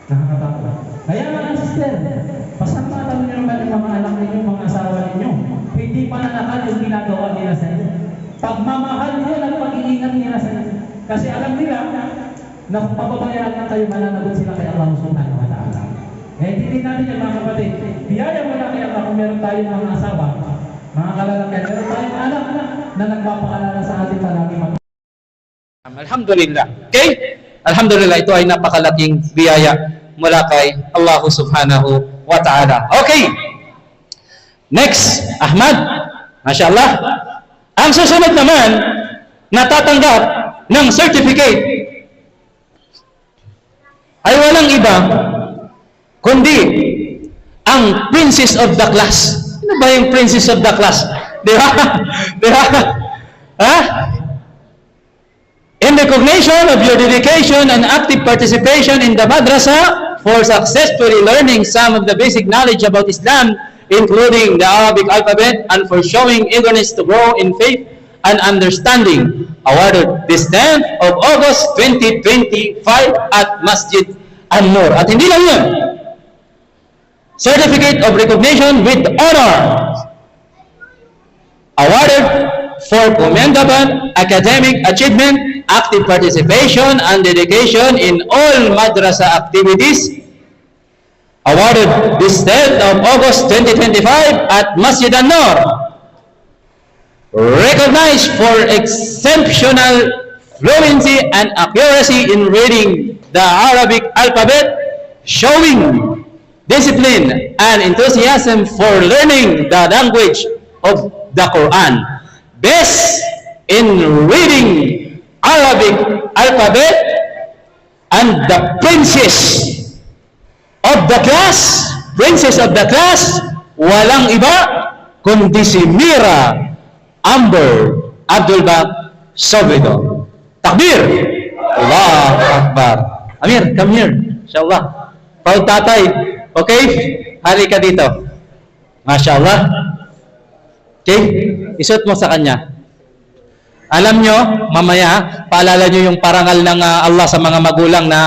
Nakakatakot. Kaya mga sister, pasang-patang nyo naman yung mga anak ninyo, mga asawa ninyo. Hindi pananakal yung ginagawa nila sa inyo. Pagmamahal nyo at pag-iingat nila sa inyo. Kasi alam nila na kung pababayaran na kayo, mananagot sila kay Allah subhanahu wa ta'ala. Eh, hindi natin yung mga kapatid. Biyaya mo na kaya kung meron tayong mga asawa, mga kalalakyan, meron tayong anak na nagpapaalala sa ating palagi Alhamdulillah. Okay? Alhamdulillah, ito ay napakalaking biyaya mula kay Allah subhanahu wa ta'ala. Okay. Next, Ahmad. Masya Allah. Ang susunod naman, natatanggap ng certificate ay walang iba kundi ang princess of the class. Ano ba yung princess of the class? Di ba? Di ba? Ha? In recognition of your dedication and active participation in the madrasa for successfully learning some of the basic knowledge about Islam, including the Arabic alphabet, and for showing eagerness to grow in faith and understanding, awarded this 10th of August 2025 at Masjid An-Nur. At hindi lang yun, Certificate of Recognition with Honor, awarded for commendable academic achievement, active participation, and dedication in all madrasa activities, awarded this 10th of August 2025 at Masjid An-Nur. Recognized for exceptional fluency and accuracy in reading the Arabic alphabet, showing discipline and enthusiasm for learning the language of the Quran. Best in reading Arabic alphabet, and the princess of the class, walang iba kundi si Mira Amber Abdulbak Sobredo. Takbir! Allahu Akbar. Amir, come here. Inshallah. Proud tatay. Okay? Hari ka dito. MashaAllah. Okay? Isuot mo sa kanya. Alam nyo, mamaya, paalala nyo yung parangal ng Allah sa mga magulang na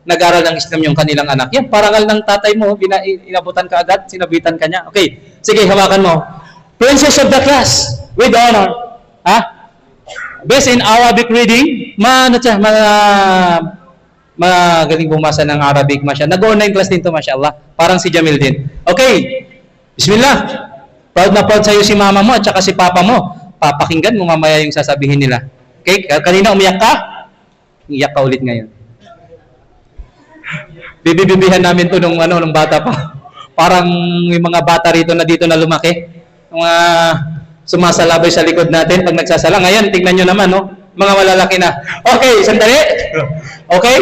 nag-aral ng Islam yung kanilang anak. Yan, parangal ng tatay mo, inabutan ka agad, sinabitan ka niya. Okay, sige, hawakan mo. Princess of the class, with honor. Ha? Best in Arabic reading, magaling bumasa ng Arabic, masya. Nag-online class din to, mashallah. Parang si Jamil din. Okay, bismillah. Proud na proud sa'yo si mama mo at saka si papa mo. Papakinggan mo mamaya yung sasabihin nila. Okay? Kanina umiyak ka? Iyak ka ulit ngayon. Bibibibihan namin to nung bata pa. Parang yung mga bata rito na dito na lumaki. Mga sumasalabay sa likod natin pag nagsasala. Ngayon, tingnan nyo naman, no? Mga malalaki na. Okay, sandali. Okay?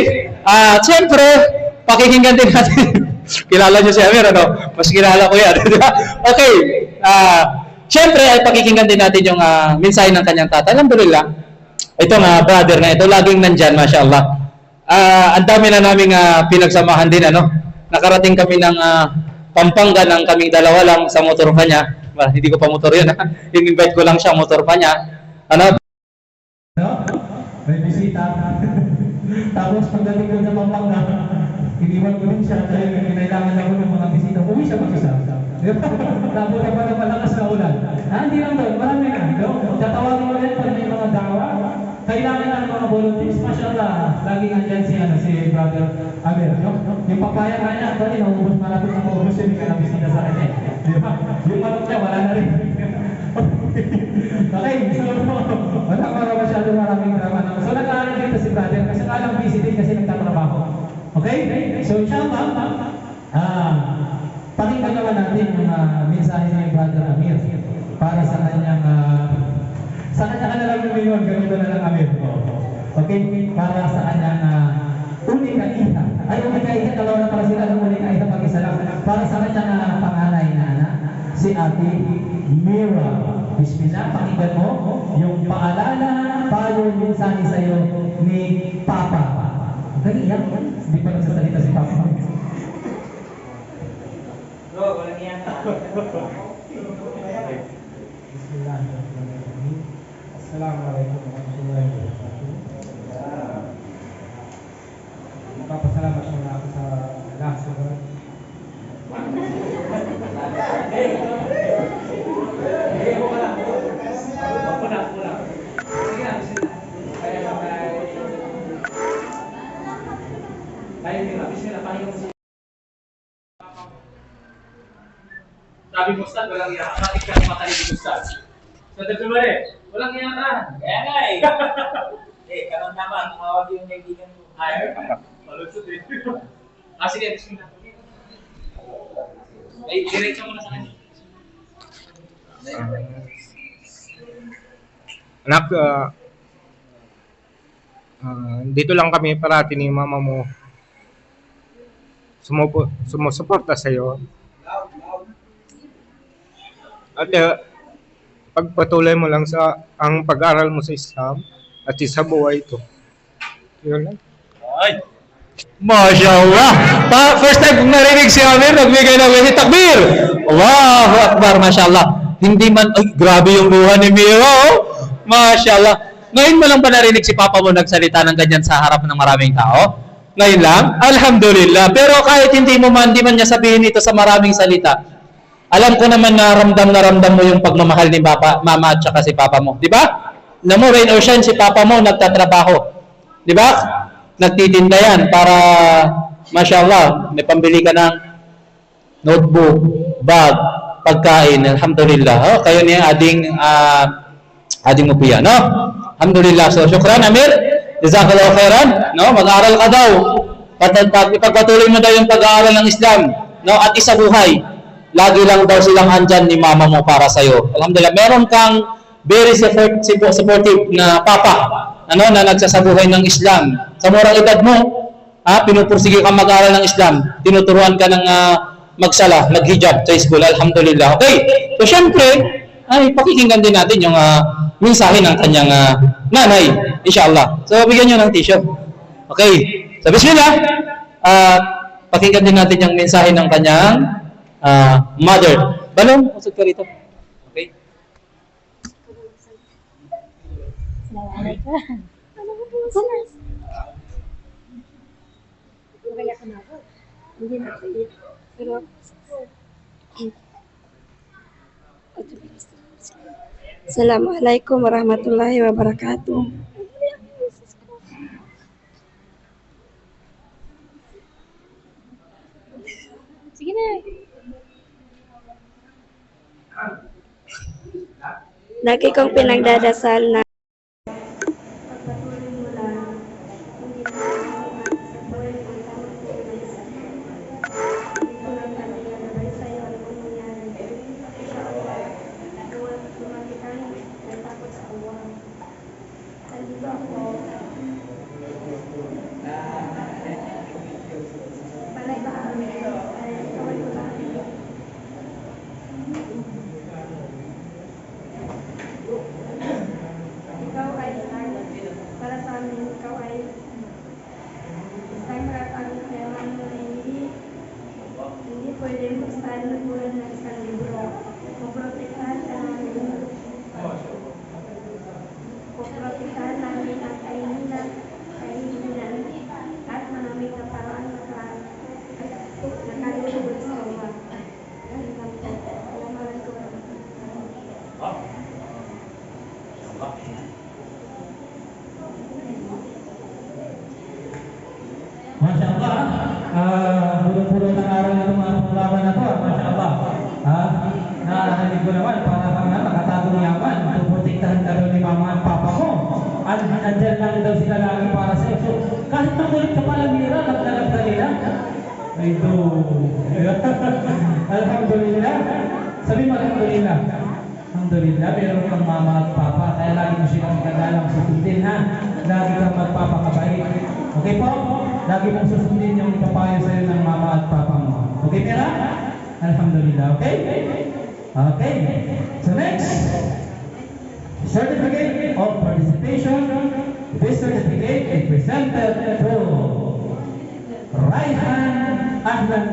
Siyempre, pakikinggan din natin. Kilala nyo si Amir, ano? Mas kilala ko yan. Okay. Siyempre, ay pakikinggan din natin yung mensahe ng kanyang tatay. Alhamdulillah, itong brother na ito, laging nandyan, mashallah. Ang dami na naming pinagsamahan din, ano? Nakarating kami ng Pampanga ng kaming dalawa lang sa motor pa niya. Well, hindi ko pa motor yun, ha? In-invite ko lang siya, motor pa niya. Ano? May bisita. Tapos pagdating ko sa Pampanga, iniwan ko din siya dahil kinailangan ako ng mga bisita. Uwi siya mag-isa. Tapos na pala malakas na ulan. Hindi lang doon, marami na. Tatawagin mo rin pag may mga dawa. Kailangan ng mga volunteers. Mashallah, laging andyan si Brother Amir. Yung papaya na niya, dali, malapit na maubos yun, hindi ka na bisita sa kanya. Yung manok niya, wala na rin. Okay, so wala pa masyado maraming drama. So nag-aaral dito si brother kasi alam busy din kasi nagtatrabaho. Okay? So inshallah, pakinggan naman natin yung mensahe ni Brother Amir para sa kanyang ka na lang lumingon, ganito na lang Amir. Okay? Para sa kanyang uling na iha. Ay, uling na iha, dalawa na para sila ng uling na iha mag-isa lang. Para sa kanyang panganay na anak, si Ate Mira. Bismillah, pakinggan mo yung paalala, payo, mensahe sa'yo ni Papa. Dali yan, hindi pa nagsasalita si Papa. Walang yan. Bismillahirrahmanirrahim. Assalamualaikum warahmatullahi wabarakatuh. Magpapasalamat muna ako sa Allah subhanahu. Sabi mo, Ustad, walang iyakan. Bakit ka kumakalig mo, Ustad? So, Dagumare, walang iyakan. Kaya nga eh. Karon naman, tumawag yung kaibigan ko. Ay, malusot eh. Sige, bismillah. Ay, diretso mo na sa kanya. Anak, dito lang kami parati ni mama mo. Sumusuporta sa'yo. At pagpatuloy mo lang sa ang pag-aral mo sa Islam at sa buhay ito. Yun lang. Ay! Masya Allah! First time kong narinig si Amir, nagbigay ng wisi takbir! Allahu Akbar, Masya Allah! Hindi man, ay, grabe yung luha ni Miro! Oh. Masya Allah! Ngayon mo lang ba narinig si Papa mo nagsalita ng ganyan sa harap ng maraming tao? Ngayon lang? Alhamdulillah! Pero kahit hindi man niya sabihin ito sa maraming salita, alam ko naman na ramdam mo yung pagmamahal ni Mama at saka si Papa mo. Di ba? Na mo, rain or shine, si Papa mo nagtatrabaho. Di ba? Nagtitinda yan para, Masya Allah, may pambili ka ng notebook, bag, pagkain. Alhamdulillah. Oh, kayo niya ading mo piya, no? Alhamdulillah. So, syukran, Amir. Jazakallahu khairan. No? Mag-aaral ka daw. Ipagpatuloy mo daw yung pag-aaral ng Islam. No? At isa buhay. Lagi lang daw silang andyan ni mama mo para sa'yo. Alhamdulillah, meron kang very supportive na papa, na nagsasabuhay ng Islam. Sa murang edad mo, pinupursige ka mag-aral ng Islam. Tinuturuan ka ng magsala, naghijab sa school. Alhamdulillah. Okay. So, syempre, pakikinggan din natin yung mensahe ng kanyang nanay. Inshallah. So, bigyan nyo ng t-shirt. Okay. So, bismillah. Pakinggan din natin yung mensahe ng kanyang mother. Balong, usod ka rito. Okay. Assalamualaikum warahmatullahi wabarakatuh. Sige na. Lagi kong pinagdadasal na pwede magsahan ng bulan ng isang libro. Poprotektahan namin ang kahihinan at maraming na paraan nakalulubog sa uwa. Masya Allah, puro-puro ng araw na itong mga panglaban na ito, Masya Allah. Narinig ko naman, para kang nakatagong yaman. protektahan ka daw ni mama at papa mo. Andyan lang daw sila lagi para sa iyo. So, kahit makulit ka pala mira, nagdalap ka nila. Ay do. Alhamdulillah. Sabi mo alhamdulillah. Alhamdulillah, meron kang mama at papa. Kaya lagi mo silang kagalang susundin ha. Lagi kang magpapakabait. Okay po? Lagi mong susundin yung ipapayo sa'yo ng mama at papa mo. Okay, Mira? Alhamdulillah. Okay? Okay. So next, certificate of participation. This certificate is presented to Raihan Ahmed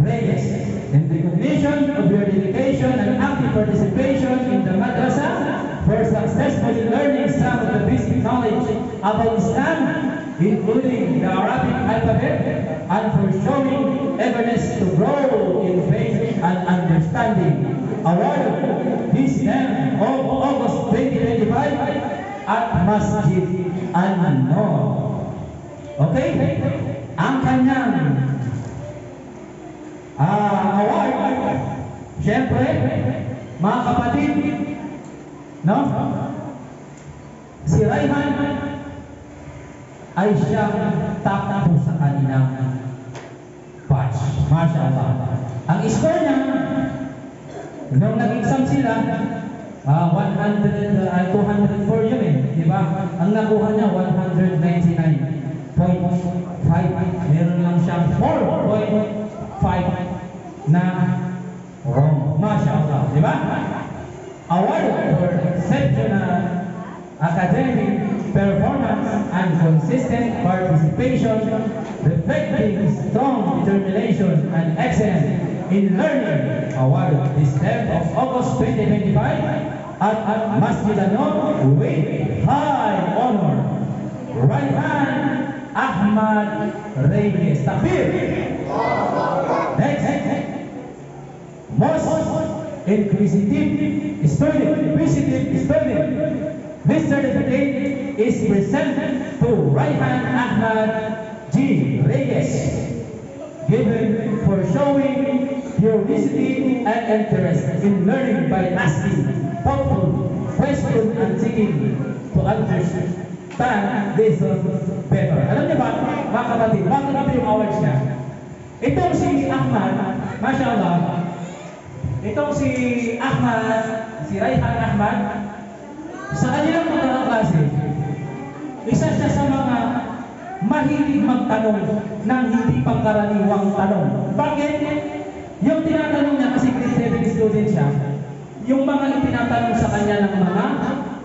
Reyes in recognition of your dedication and active participation in the madrasa for successfully learning some of the basic knowledge about Islam, including the Arabic alphabet, and for showing eagerness to grow in faith and understanding. Awarded this 10th of August 2025 at Masjid An-Nur. Okay? Ang kanyang award, syempre, mga kapatid, no? Si Raihan ay siyang top po sa kanilang batch. Masya Allah. Ang score niya, nung nag-exam sila, 204 yun eh, di ba? Ang nakuha niya, 199.5. Meron lang siyang 4.5 na wrong. Masya Allah, di ba? Award for exceptional academic performance and consistent participation, reflecting strong determination and excellence in learning. Award this 10th of August 2025 at Masjid An-Nur with high honor. Raihan Ahmad Reyes. Takbir! Next, most inquisitive student. This certificate is presented to Raihan Ahmad G. Reyes, given for showing curiosity and interest in learning by asking thoughtful questions and seeking to understand this better. Alam niyo ba, mga kapatid, bakit ito yung awards niya? Itong si Ahmad, Masya Allah, itong si Ahmad, si Raihan Ahmad, sa kanilang mga klase, isa siya sa mga mahilig magtanong ng hindi pangkaraniwang tanong. Bakit? Yung tinatanong niya, kasi grade 7 student siya, yung mga tinatanong sa kanya ng mga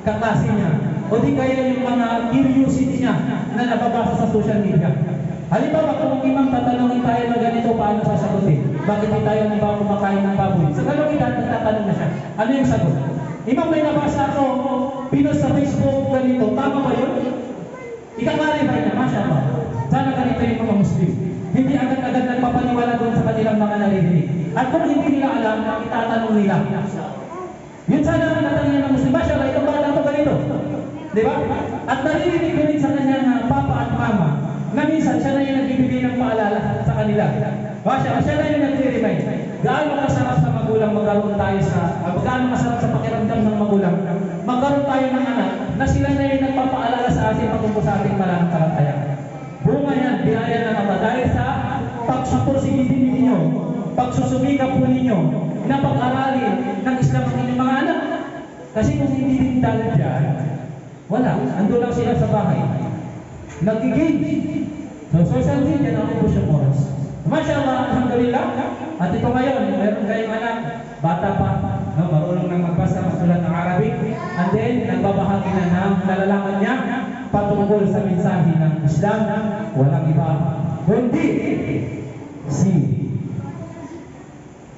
kaklase niya, o di kaya yung mga curiosity niya na nababasa sa social media. Halimbawa, kung imang tatanungin tayo na ganito, paano sasagutin? Bakit di tayo ng bago kumakain ng baboy? Sa ganong edad, nagtatanong na siya. Ano yung sagot? Imang may nabasa ako, pinost sa Facebook, ganito, tama ba yun? Ika-clarify niya, Masya Allah. Sana ganito yung mga Muslim. Hindi agad-agad nagpapaniwala doon sa kanilang mga naririnig. At kung hindi nila alam, itatanong nila. Yun sana ang natanong ng Muslim. Masya Allah, itong bata ito ganito. Di ba? At naririnig ko rin sa kanyang papa at mama na minsan siya na yung nagbibigay ng paalala sa kanila. Masya Allah, siya na yung nagre-remind. Gaano masarap sa magulang magkaroon tayo gaano masarap sa pakiramdam ng magulang magkaroon tayo ng anak na sila na yung nagpapaalala sa atin patungkol sa ating pananampalataya. Bunga yan, binaya ng Allah dahil sa pagsuporsigidin ninyo, pagsusumikap po ninyo na pag-aralin ng Islam ang inyong mga anak. Kasi kung hindi din dahil dyan, wala, ando lang sila sa bahay. Nag-engage. So, social media na ubos yung oras. Masya Allah, alhamdulillah. At ito ngayon, meron kayong anak, bata pa, no, marunong nang magbasa, masulat ng Arabic, and then, nagbabahagi na ng nalalaman niya patungkol sa mensahe ng Islam, walang iba, kundi si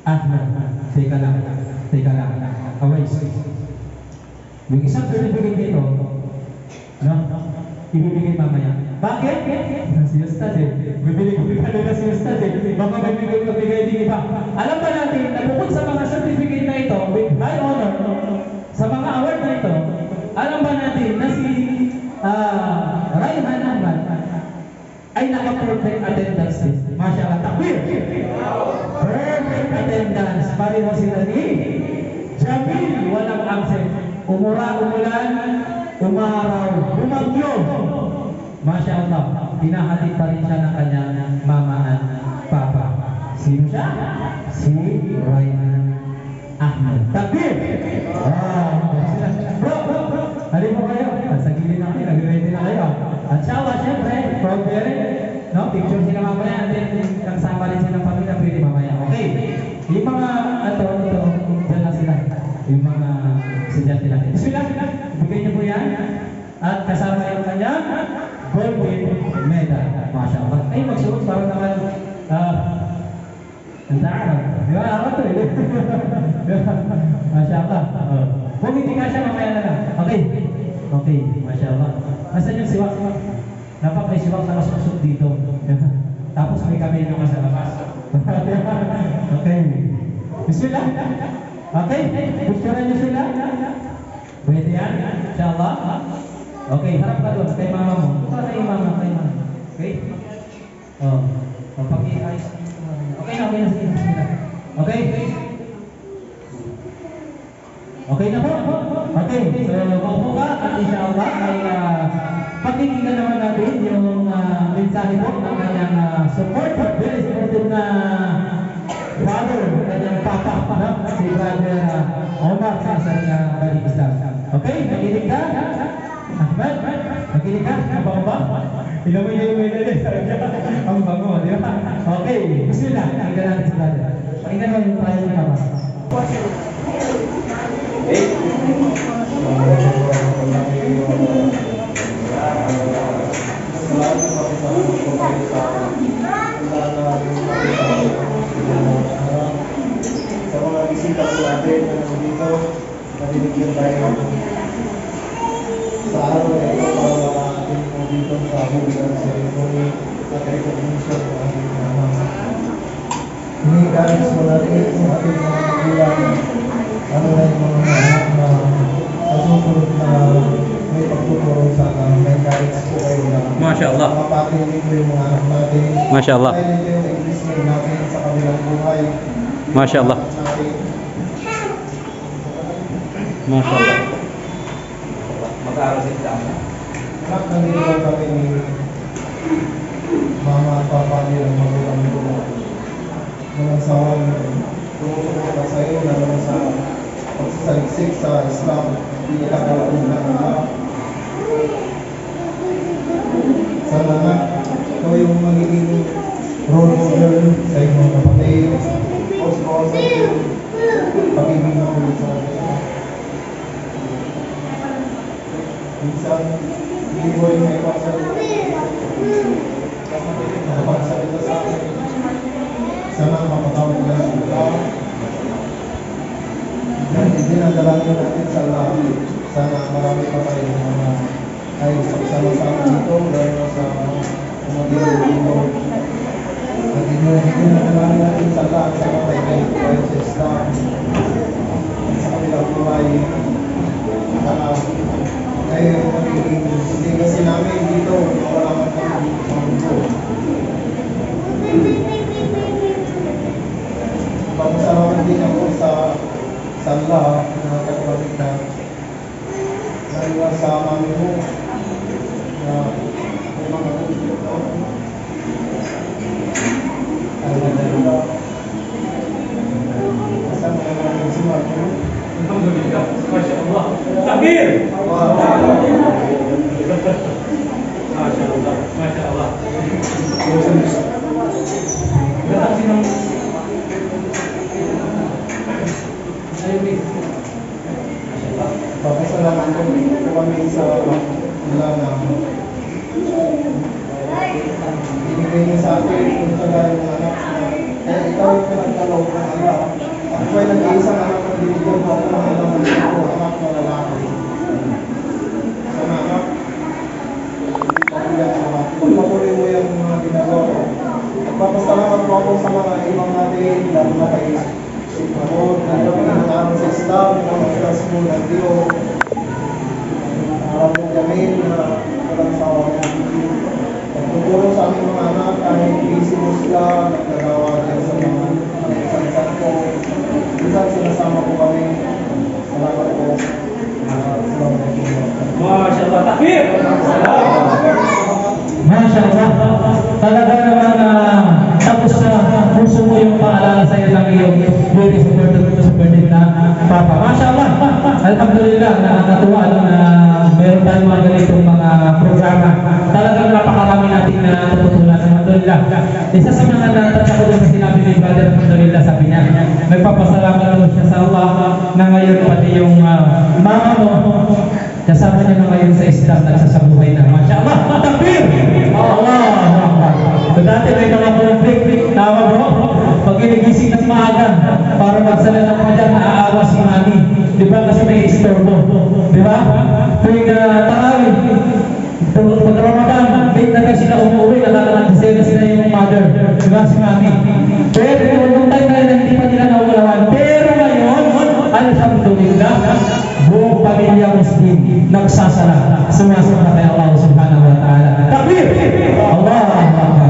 Ahmad. Teka lang. Awais. Yung isang certificate dito, no, ibibigay mamaya. Bakit? Si Ustad eh. Bibili ka na si Ustad eh. Baka may bigay din iba. Alam ba natin na bukod sa mga certificate na ito, with high honor, sa mga award na ito, alam ba natin na si Raihan Ahmad ay naka-perfect attendance test. Masya Allah, takbir! Perfect attendance. Pareho sila ni Jamil, walang absent. umulan, umaraw, bumagyo. Masya Allah, pinahatid pa rin siya ng kanyang mama at papa. Sino siya? Si Ryan Ahmed. Takbir! Bro! Halin mo kayo. Sa gilid na kayo, nag-ready na kayo. At siya, syempre, proud parent. No? Picture sila mamaya natin. Kasama rin silang pamilya, pwede mamaya. Okay. Yung mga, dyan lang sila. Yung mga estudyante natin. Bismillah, ibigay niyo po yan. At kasama yung kanyang golden medal. Masya Allah. Ay, magsuot para naman, ang Arab. Di ba? Ako to eh. Masya Allah. Kung hindi ka siya, mamaya na lang. Okay. Okay. Masya Allah. Nasaan yung siwak? Dapat may siwak na kasusok dito. Tapos may kamay nyo ka sa labas. Okay. Bismillah. Okay. Picturean nyo sila. Pwede yan. Inshallah. Okay. Harap ka doon. Kay mama mo. Ito kay mama. Okay? Pag-i-ayos. Okay na. Sige. Bismillah. Okay. Okay na po? Okay. So, maupo ka at inshallah ay pakikinggan naman natin yung mensahe po ng kanyang support. Very supportive na father, kanyang papa, si Brother Omar sa isang balik Islam. Okay? Nakinig ka? Ahmed? Nakinig ka? Ang bango-ba? Ilamoy niya yung medal eh. Ang bango, di ba? Okay. Bismillah. Pakinggan natin si Brother. Pakinggan mo yung trial ng papa. Sa mga bisita po natin na nandito, nabibigyan tayo sa araw na ito para ating po dito sa Hooligan Ceremony at recognition ng ating mga hinigalis mo natin yung ating mga magulang, ano na yung mga anak na susunod na may pagtuturo sa may guides po kayo na Masya Allah. mapakinig ko yung mga anak natin. Masya Allah. Kaya nito yung English natin sa kabilang buhay. Masya Allah. Masya Allah. Mag-aaral sa exam. Anak, nandito lang kami ni mama at papa nilang magulang ko. Walang sawang tumutulong sa iyo, lalo sa pagsasaliksik sa Islam. Hindi ka kalabog na nila. Sana nga, ikaw yung magiging role model sa iyong mga kapatid. O sa iyong pagiging makulit sa kanila. Minsan, hindi mo yung may nakapagsalita sa akin. Sana mapatawag ka sa ito. Dinadalangin natin sa Allah. Sana marami pa tayo mga ay sama-sama dito dahil sa umagin dito. At dinadalangin natin sa Allah sa mga tayo sa Islam. Sa kabilang buhay. Sana kayo magiging hindi kasi namin dito wala man kami dito sa mundo. Papasalamat din ako sa Allah na kapatid na nariwa sa mami mo na may mga tulog ko. Alhamdulillah. Kasama naman yung sumat mo. Alhamdulillah. Masya Allah. Takbir! Masya Allah. Masya Allah. Datang sinong Papasalamat ko kami sa nila na ibigay niyo sa akin kung talaga yung anak na kaya ikaw yung pinagtalaw ng anak. Ako ay nag-iisang anak na binigyan mo ako ng alam ko anak na lalaki. Sana anak, pagpatuloy mo yung mga ginagawa ko. Papasalamat po ako sa mga ibang natin, lalo na kay ako, nagkakaroon sa Islam, nagkakaroon sa mga Dio. Alam mo kami na walang sawa ng Dio. Pagtuturo sa aming mga anak, kahit busy mo sila, nagkagawa din sa mga isang ko. Minsan sinasama ko kami. Salamat po. sa'yo ng iyong very supportive na Papa. Mashallah, alhamdulillah, nakakatuwa na meron tayong mga ganitong mga programa. Talagang napakarami natin na natutunan. Alhamdulillah. Isa sa mga natatsa ko doon sa sinabi ni Brother, alhamdulillah, sabi niya, nagpapasalamat naman siya sa Allah na ngayon pati yung mama mo, kasama niya na ngayon sa Islam, nagsasabuhay na. Mashallah, takbir! Allah! So dati may mga conflict, tama bro? Pag inigising ng maaga, para magsalala pa dyan, naaawa si mami. Di ba? Kasi may istorbo. Di ba? Tuwing tarawih, pag Ramadan, late na kayo sila umuwi, nakakasena sila yung mother. Di ba? Si mami. Pero nung time na hindi pa nila nawalawan. Pero ngayon, alhamdulillah, buong pamilya Muslim nagsasala, sumasamba kay Allah subhanahu wa ta'ala. Takbir! Allah!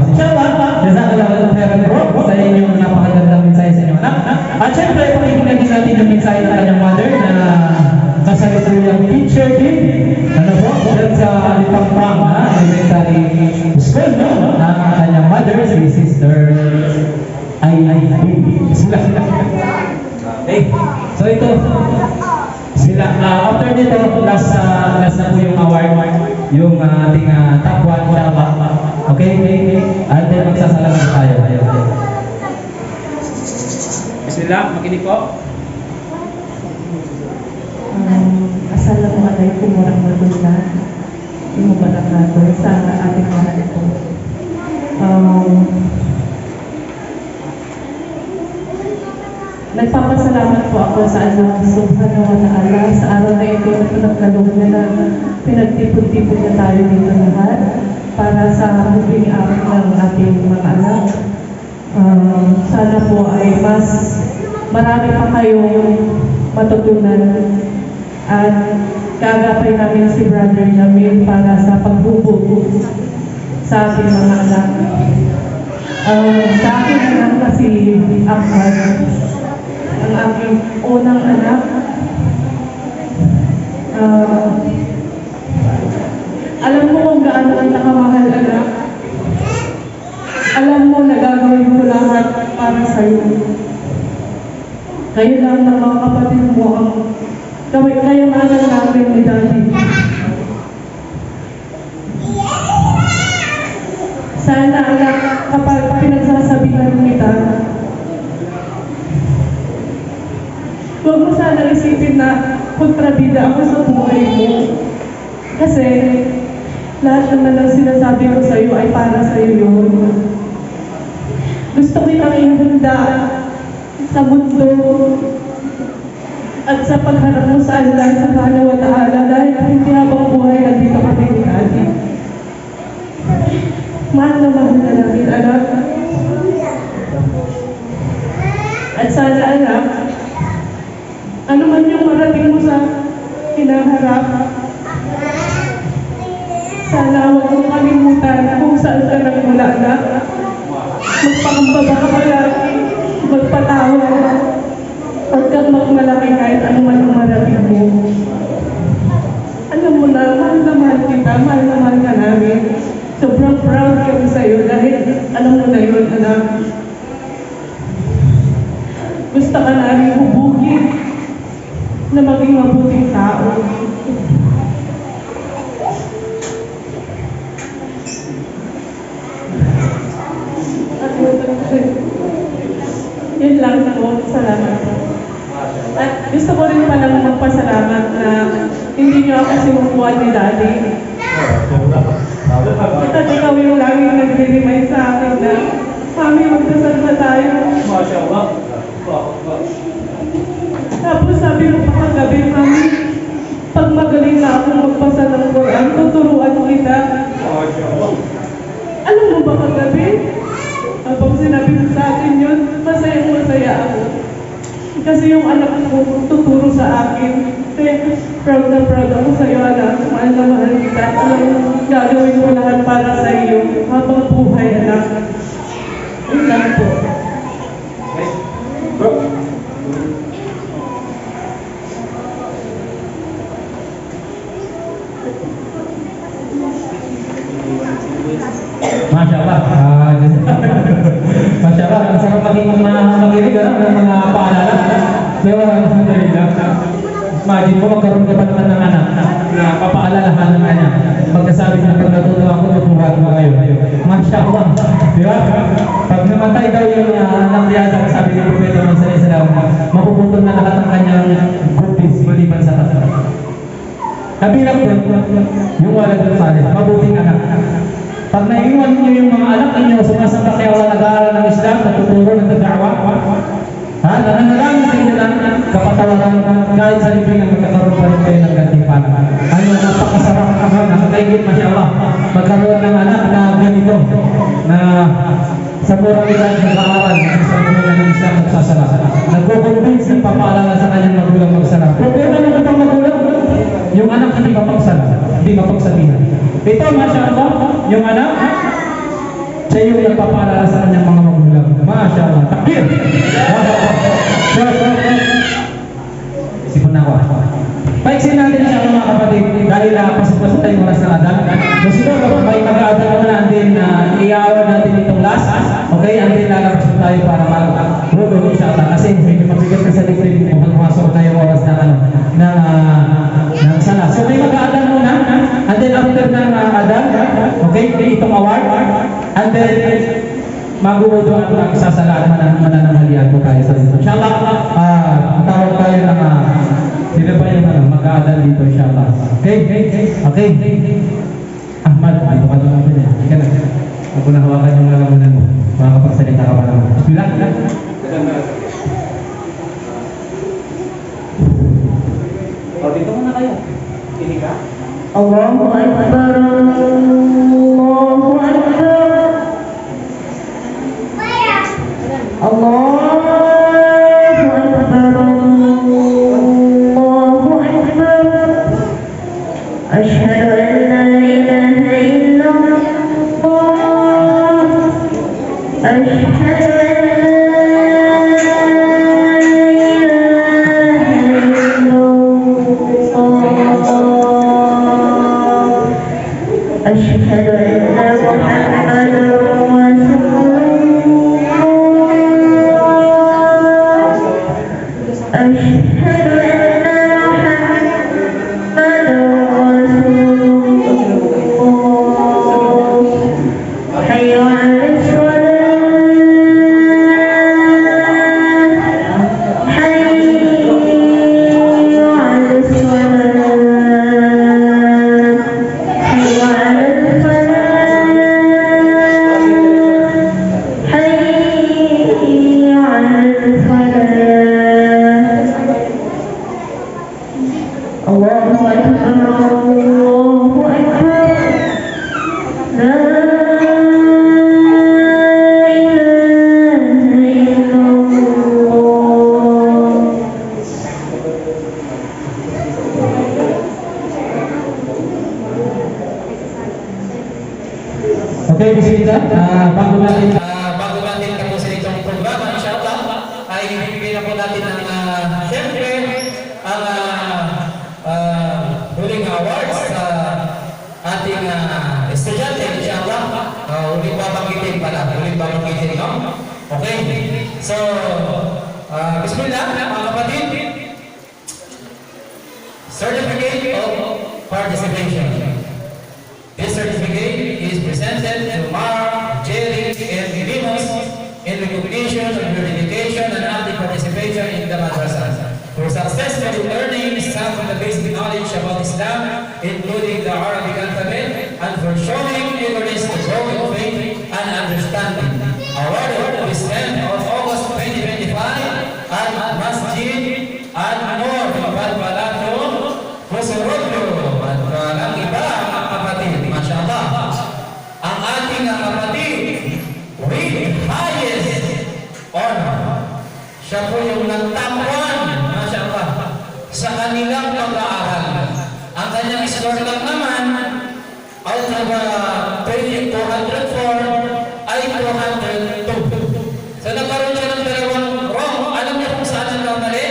Inshallah, jazakallahu khairan bro sa inyong napakagandang mensahe sa inyo anak. At syempre, pakinggan din natin yung mensahe ng kanyang mother na kasalukuyang teacher din. Ano po? Dahil sa Alipampang elementary school, no? Na kanyang mother, si Sister Sila. Okay. So ito, sila, after nito, last na po yung award, yung ating top 1 inshallah. Okay? At then magsasalamat tayo. Bismillah, makinig po. Assalamualaikum warahmatullahi wabarakatuh sa ating mga ito. Nagpapasalamat po ako sa Allah subhanahu wa ta'ala sa araw na ito na pinagkaloob niya na pinagtipon-tipon niya tayo dito lahat para sa huling araw ng ating mga anak. Sana po ay mas marami pa kayong matutunan at kagapay namin si Brother Jamil para sa paghubog sa ating mga anak. Sa aking anak na si Ahmad, ang aking unang anak, alam mo kung gaano ang nakamahal, anak. Alam mo na gagawin ko lahat para sa iyo. Kayo lang ng mga kapatid mo ang kayamanan namin ni Daddy. Sana anak, kapag pinagsasabihan kita, huwag mo sana isipin na kontrabida ako sa buhay mo. Kasi lahat naman ng sinasabi ko sa iyo ay para sa iyo yun. Gusto kitang ihanda sa mundo at sa pagharap mo sa Allah subhanahu wa ta'ala dahil hindi habang buhay nandito kami ni Daddy. Mahal na namin, anak. At sana, anak, ano man yung marating mo sa hinaharap, sana huwag mong kalimutan kung saan ka nagmula, anak. Magpakambaba ka palagi, magpatawad. Huwag kang magmalaki kahit ano man ang marating mo. Alam mo na mahal kita, mahal ka namin. Sobrang proud kami sa'yo dahil alam mo na yun, anak. Gusto ka namin hubugin na maging mabuting tao. At yun lang po. Salamat po. At gusto ko rin palang magpasalamat na hindi niyo ako sinukuhan ni Daddy. At ikaw yung laging nag-remind sa akin na, Mami, magdasal na tayo. Tapos sabi mo pa kagabi, Mami, pag magaling na ako magbasa ng Quran, tuturuan kita. Alam mo ba kagabi? Habang sinabi mo sa akin yun, masaya ako. Kasi yung anak ko tuturo sa akin. Kaya proud na proud ako sa iyo, anak. Mahal na mahal kita. Alam mo, gagawin ko lahat para sa iyo habang buhay, anak. Yun lang po. Masya Allah. Masya Allah. Ang sarap maging makinig ng mga paalala. Pero alhamdulillah, imagine mo magkaroon ka pa naman ng anak na papaalalahanan ka niya. Pagkasabi niya, pag natuto ako, tutuhat mo kayo. Masya Allah. Di ba? Pag namatay daw yung anak niya, sabi ni Propeta Muhammad sallallahu alaihi wasallam, mapuputol na lahat ng kanyang goodies maliban sa kasal. Kabilang doon, yung waladul salih, mabuting anak. Pag naiwan niyo yung mga anak ninyo, sumasamba kayo nag-aaral ng Islam, natuturo, nagdadawa, nananalangin sa inyo lang, kapatawaran kahit sa libingan, magkakaroon pa rin kayo ng gantimpala. Ano, napakasarap naman, nakakaigit, mashallah, magkaroon ng anak na ganito, na sa murang edad nag-aaral, sa libingan ng Islam, nagsasala. Nagkukonvince, nagpapaalala sa kanyang magulang magsala. Problema ng kapang magulang, yung anak hindi mapagsala, hindi mapagsabihan. Ito, mashallah, yung anak, siya yung nagpapaalala sa kanyang mga magulang. Masya Allah. Takbir! Sipon na ako. Paiksin natin siya mga kapatid dahil pasok-pasok tayong oras ng adan. So siguro may mag-aadan naman natin na i-hour natin itong last. Okay, until lalabas tayo para mag-rulog insya Allah. Kasi medyo mabigat ka sa libre mo kung pumasok tayong oras ng sala. So may mag-aadan muna. And then after ng adan, okay, itong award. And then maguuduan at magsasalaan mananamalian ko tayo sa dito. Inshallah, tawag tayo ng sila ba yung mag-aadan dito inshallah. Okay? Okay. Ahmad, dito ka doon natin eh. Ika na. Ako nahawakan yung lalamunan mo. Makakapagsalita ka pa naman. Bismillah. O, dito muna kayo. Ini ka? Allahu Akbar. Allahu Akbar. Allahu Akbar. Allahu Akbar. Asyhadu an la ilaha illallah. Asyhadu أشهد أن محمدا رسول الله أشهد أن محمدا رسول الله حي على الصلاة حي على الصلاة حي على الفلاح حي على الفلاح الله أكبر الله أكبر لا إله إلا الله Okay, bisita, bago natin tapusin itong programa, inshallah, ay ibibigay na po natin ang, syempre, ang huling awards sa ating estudyante, inshallah. Huling babanggitin pala, no? Okay, so, bismillah, mga kapatid, Certificate of Participation. This certificate is presented to Mark, Jerry, and Limos in recognition of your dedication and active participation in the madrasa for successfully learning some of the basic knowledge about Islam, including the Arabic alphabet, and for showing eagerness to grow in faith and understanding. Awarded this 10th of August 2025 at Masjid Al-Nur, Balbalato, Kusurodlo, at walang iba ang kapatid. Mashallah. Ang ating kapatid with highest honor. Siya po yung nagtapuan, mashallah, sa kanilang pag-aaral. Ang kanyang score lang naman, out of 204, ay 202. So nagkaroon siya ng dalawang wrong. Alam niyo kung saan ang mali?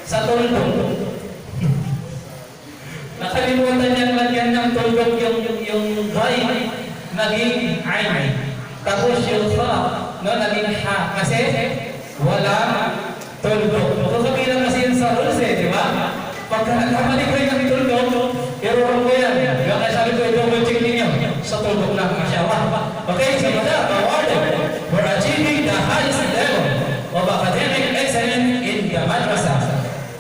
Sa tuldong. Nakalimutan niyang lagyan ng tuldong yung gay, naging ay. Tapos yung fa, no, naging ha. Kasi walang tuldok. Kabilang kasi yun sa rules eh, di ba? Pagka nagkamali kayo ng tuldok, i-roll ko yan. Kaya sabi ko, i-double check ninyo. Sa tuldok lang, masyawa. Okay, so madam, awarded for achieving the highest level of academic excellence in the madrasa,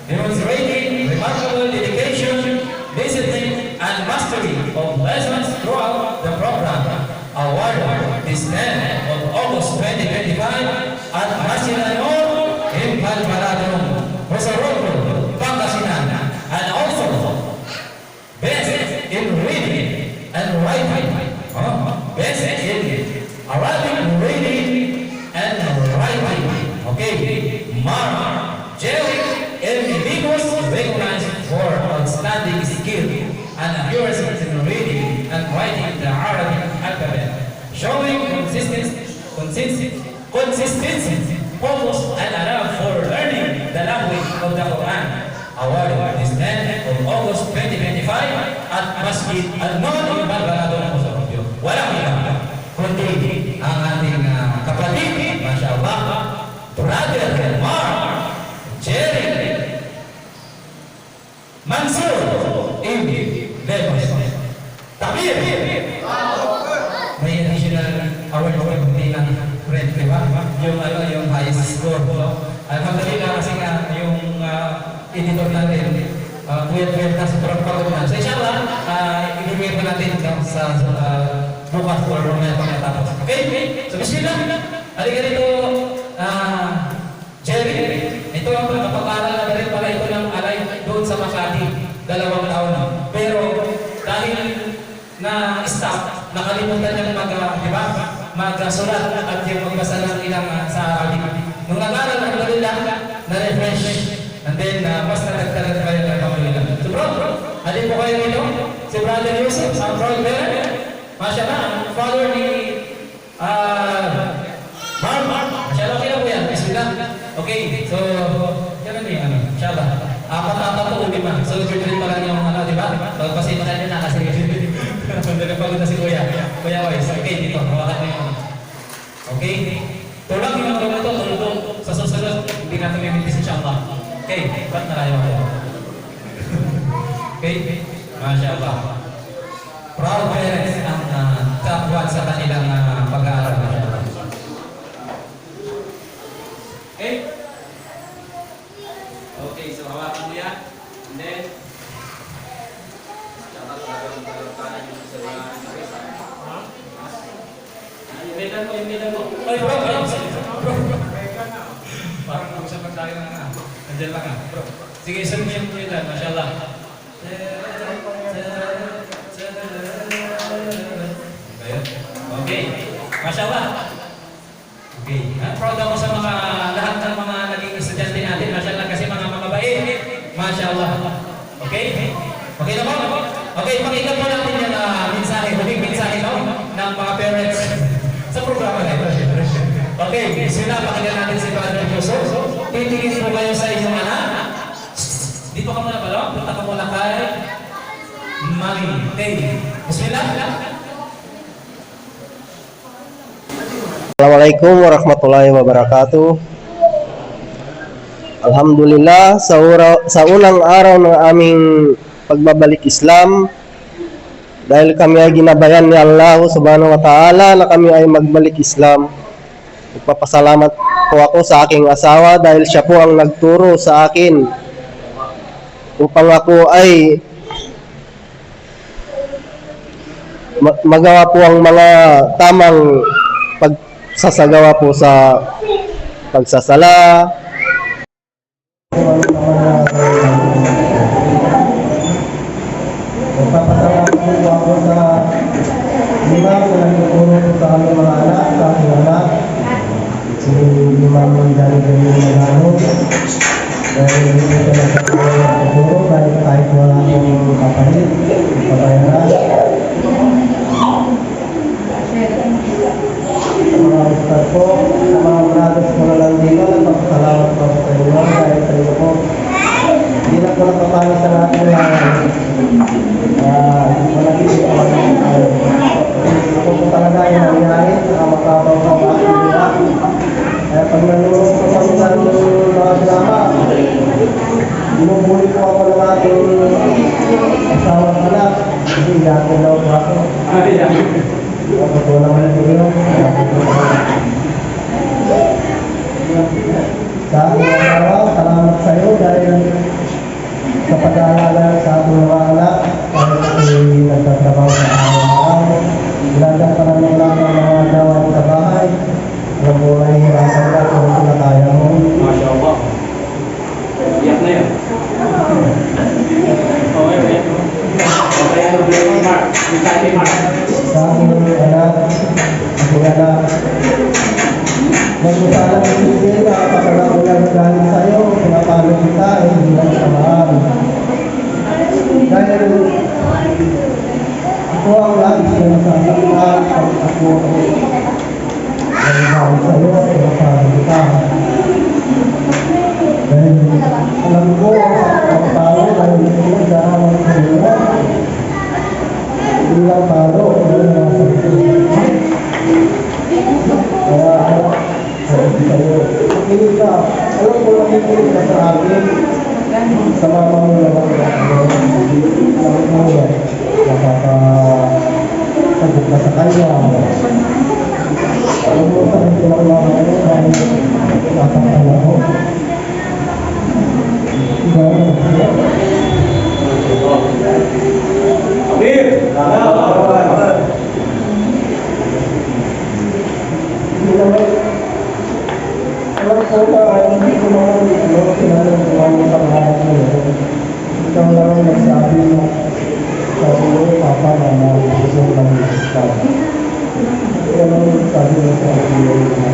demonstrating remarkable dedication, discipline, and mastery of lessons throughout the program. Awarded this 10th of August 2025 at Masjid Al-Nur in Palmaradon, Rosario, Pangasinan, and also best in reading and writing, best in Arabic reading and writing. Okay, Mar Jerry M. Bigos recognized for outstanding skill and accuracy in reading and writing the Arabic alphabet, showing consistency, focus, and a love for learning the language of the Quran. Awarded this 10th of August 2025 at Masjid Al-Nur in Balbaradon, Rosario. Walang iba kundi ang ating kapatid, mashallah, Brother Mar Jerry Mansur Ibn Lemos. Takbir! May additional award hindi lang friend, di ba? Yung highest score. Alhamdulillah kasi nga yung editor natin, kuya-kuya na sobrang pagod na. So inshallah, i-review ko natin sa bukas or mamaya pagkatapos. Okay? So bismillah. Halika dito, Jerry. Ito ang nakapag-aral na rin pala ito ng alay doon sa Makati. 2 taon na. Pero dahil na stop, nakalimutan niyang mag-sulat at yung magbasa ng ilang sa Arabic. Nung nag-aral, alhamdulillah, na-refresh. And then, mas nagtalag kayo ng alhamdulillah. So bro, alin po kayo nito? Si Brother Yusuf, ang proud parent. Mashallah, father ni Mar. Mashallah, kaya po yan. Bismillah. Okay, so, yan na inshallah. Apat po, 5. So, grade pa lang yung di ba? Pagpasin na na kasi pagod na si Kuya. Kuya Wise. Okay, dito. Hawakan mo yung okay? Tulang yung mga ito, tulong sa susunod. Hindi natin may mintis inshallah. Okay, ba't nalayo kayo? Okay, mashallah. Proud parents ang kapuan sa kanilang pag-aaral. Okay? Okay, so hawakan mo yan. And then, yung medan mo. Ay, bro. Parang kung sa pagtayo na nandiyan lang bro. Sige, isan mo yung medan, mashallah. Okay, mashallah. Okay, proud ako sa mga lahat ng mga naging estudyante natin, mashallah, kasi mga mababait. Mashallah. Okay? Okay na po? Okay, pakinggan po natin yung mensahe, huling mensahe ng mga parents sa programa na ito. Okay, sila, pakinggan natin si Brother Yusuf. Titingin po kayo sa inyong anak. Dito ka muna pala, punta ka muna kay Mami. Okay, bismillah. Assalamualaikum warahmatullahi wabarakatuh. Alhamdulillah, sa unang araw ng aming pagbabalik Islam, dahil kami ay ginabayan ni Allah subhanahu wa ta'ala na kami ay magbalik Islam, nagpapasalamat po ako sa aking asawa dahil siya po ang nagturo sa akin upang ako ay magawa po ang mga tamang pagsasagawa po sa pagsasala. Magpapasalamat po ako sa imam na nagtuturo po sa aming mga anak, sa aking anak, si Imam Mandali Magano. Dahil hindi ko na sa nagtuturo, dahil kahit wala akong kapalit, pabayaran. Sa mga ustad po, sa mga brothers ko na lang dito, nagpapasalamat po sa inyo dahil sa inyo po. Hindi na po napapano sa lahat ng malaki po ako po talaga yung nangyari sa makabaw sa mga nila. Kaya pag nanunod po kami sa aking asawa, salamat sa iyo dahil sa pag-aalala sa ating mga anak, kahit ako'y nagtatrabaho sa araw-araw, ginagampanan mo lang ang mga gawain sa bahay, alam mo ay hirapan ka kung kinakaya mo. Masya Allah. Iyak na yan. Sa aking anak, magmutalang isipin na kapag-ulan galing sa iyo, pinapalo kita ay hindi lang samahan. Dahil ako ang lagi sinasasaktan pag ako ay galing sa iyo, pinapalo kita. Dahil alam ko ang tao dahil pinagdaanan ko nila, hindi lang talo, hindi lang sa kaya sabi sa'yo, makinig ka. Alam ko lang makinig ka sa akin. Sa mama mo naman ka. Alam mo yan. Nakakasagot ka sa kanya. Alam mo sa akin lang mama mo dahil nasaktan ako. Amir! Alam ko na hindi ko naman kinalang kumamang pangharap mo. Ikaw lang ang nagsabi mo. Sabi mo, Papa, Mama, gusto mo lang ikaw. Ikaw lang ang sabi mo sa akin na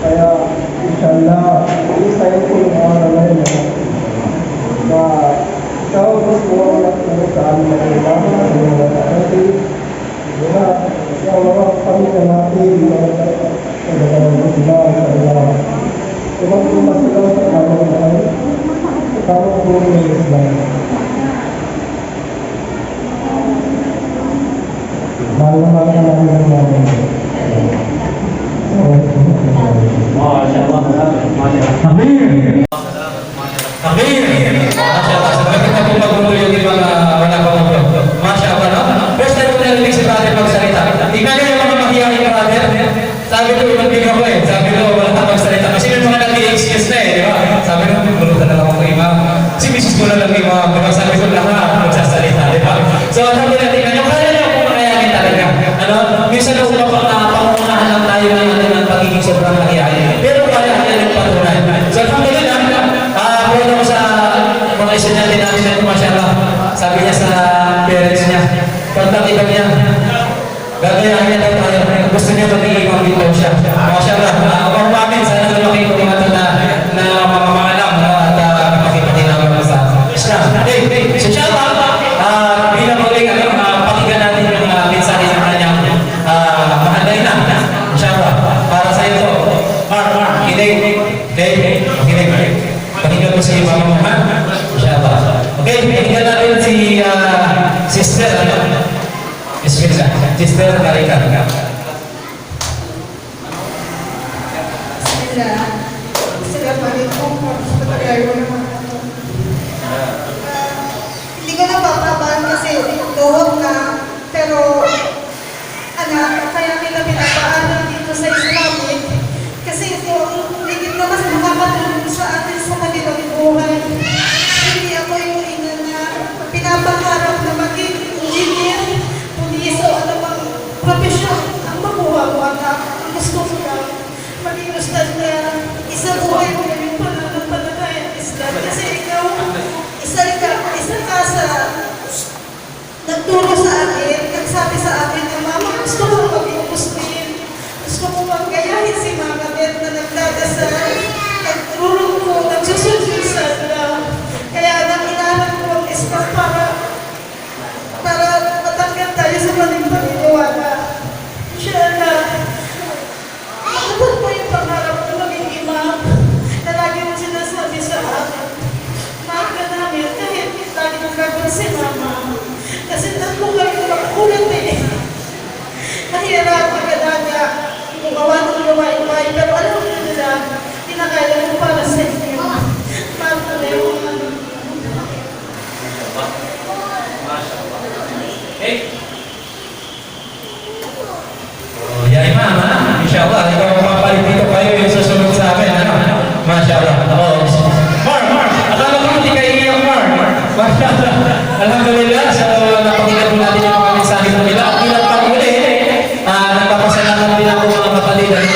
kaya, inshallah, isayin ko yung araw na yun na ikaw gusto mo lang sa amin na kasi wala, kasi ang mga pamilya natin, nagkakaroon ko sila sa ila. Tumagpuma sila sa kamang ay, kamang po ng Islam. Mahal na mahal na namin ang namin. Masya Allah. Amir! Amir! Masya Allah. Sabi ka po magpunto yung ibang wala pa mo. Masya Allah, no? First time ko narinig si brother magsalita. Ikaw yung mga mahihayin brother. Sabi ko, ibang ko eh. Sabi ko, wala ka magsalita. Kasi may mga nag-i-excuse na eh, di ba? Sabi ko, bulutan na lang ako imam. Si Mrs. ko na lang imam. Diba? Sabi ko, lahat magsasalita, di ba? So, sabi natin, kaya niyo kung makayanin talaga. Ano? Minsan ako pangunahan lang tayo ng pagiging sobrang mahihayin. Pero kaya yan yung patunay. So, alhamdulillah, proud ako sa mga estudyante namin na ito, mashallah. Sabi niya sa parents niya, pagtakipan niya, gagayahin niya daw tayo. Gusto niya magiging mag-itaw siya. Mashallah, ako namin, sana lumaki ko mga ito na mamamalam at makipaginawa sa Islam. Okay, so inshallah, bilang muling pakinggan natin yung mensahe ng kanyang mahalay na. Inshallah, para sa iyo to. Mark, kinig. Okay, kinig. Pakinggan mo si Mama Muhammad. Inshallah. Okay, pakinggan natin si Sister, Sister Karika. Assalamualaikum warahmatullahi wabarakatuh. Hindi ko na papabahan kasi tuhog na, pero kaya nila pinapaanan dito sa Islamic kasi ito ang higit na mas makakatulong sa atin sa kanilang buhay. Hindi ako yung ina na pinapangarap na maging engineer, pulis o anumang profesyon ang makuha mo anak. Ang gusto ko lang maging ustad na isa buhay mo yung pananampalataya ng Islam. Kasi ikaw, isa ka sa nagturo sa akin, nagsabi sa akin na mama, gusto ko maging Muslim. Gusto ko magayahin si Mama Beth na nagdadasal, nagtulong ko, nagsusunod sa Allah. Kaya inaanap ko ang Islam para matanggal tayo sa maling paniniwala. Inshallah, matapos mo yung pangarap ko maging imam na lagi mo sinasabi sa akin. Mahal ka namin kahit lagi mong gagawin si Mama. Kasi tatlo kayo makulat eh. Mahirap magalaga, gumawa ng gawain-gawain, pero alam mo nila, tinakaya mo para sa inyo. Mahal ko na yung Okay? Oh, ya Imam, insyaAllah, ikaw ang mapapalit dito.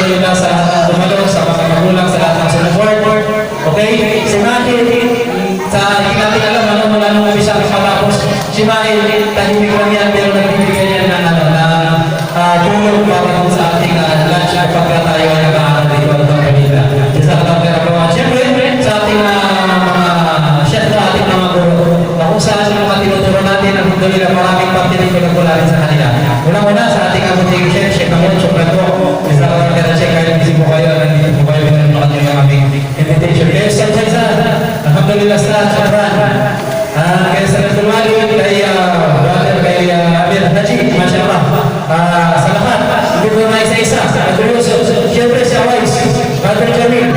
lalong-lalo na sa tumalo, sa mga magulang, sa lahat ng support. Okay? Si Mahil, sa hindi natin alam ano mula nung umpisa ng matapos, si Mahil, tahimik lang yan, pero nagbibigay yan ng tulong para sa ating lunch kapag tayo ay nag-aaral dito ng Manila. Sa ating pinagawa. Siyempre, sa ating mga chef na ating mga guru, na kung saan yung mga tinuturo natin, ang mundo nila maraming parte dito nagpularin sa kanila. Unang-una sa ating abuting chef, Chef Amon, Chocolate ko, isa ka lang kaya chef, kahit busy po kayo, nandito po kayo, pinag-nakan nyo yung aming invitation. Kaya sa alhamdulillah sa Chakran, kaya sa Nagdumali, kay brother, kay Amir Najib, mashallah, sa lahat, hindi po na isa-isa, Brother Yusuf, siyempre si Awais, Brother Jamil,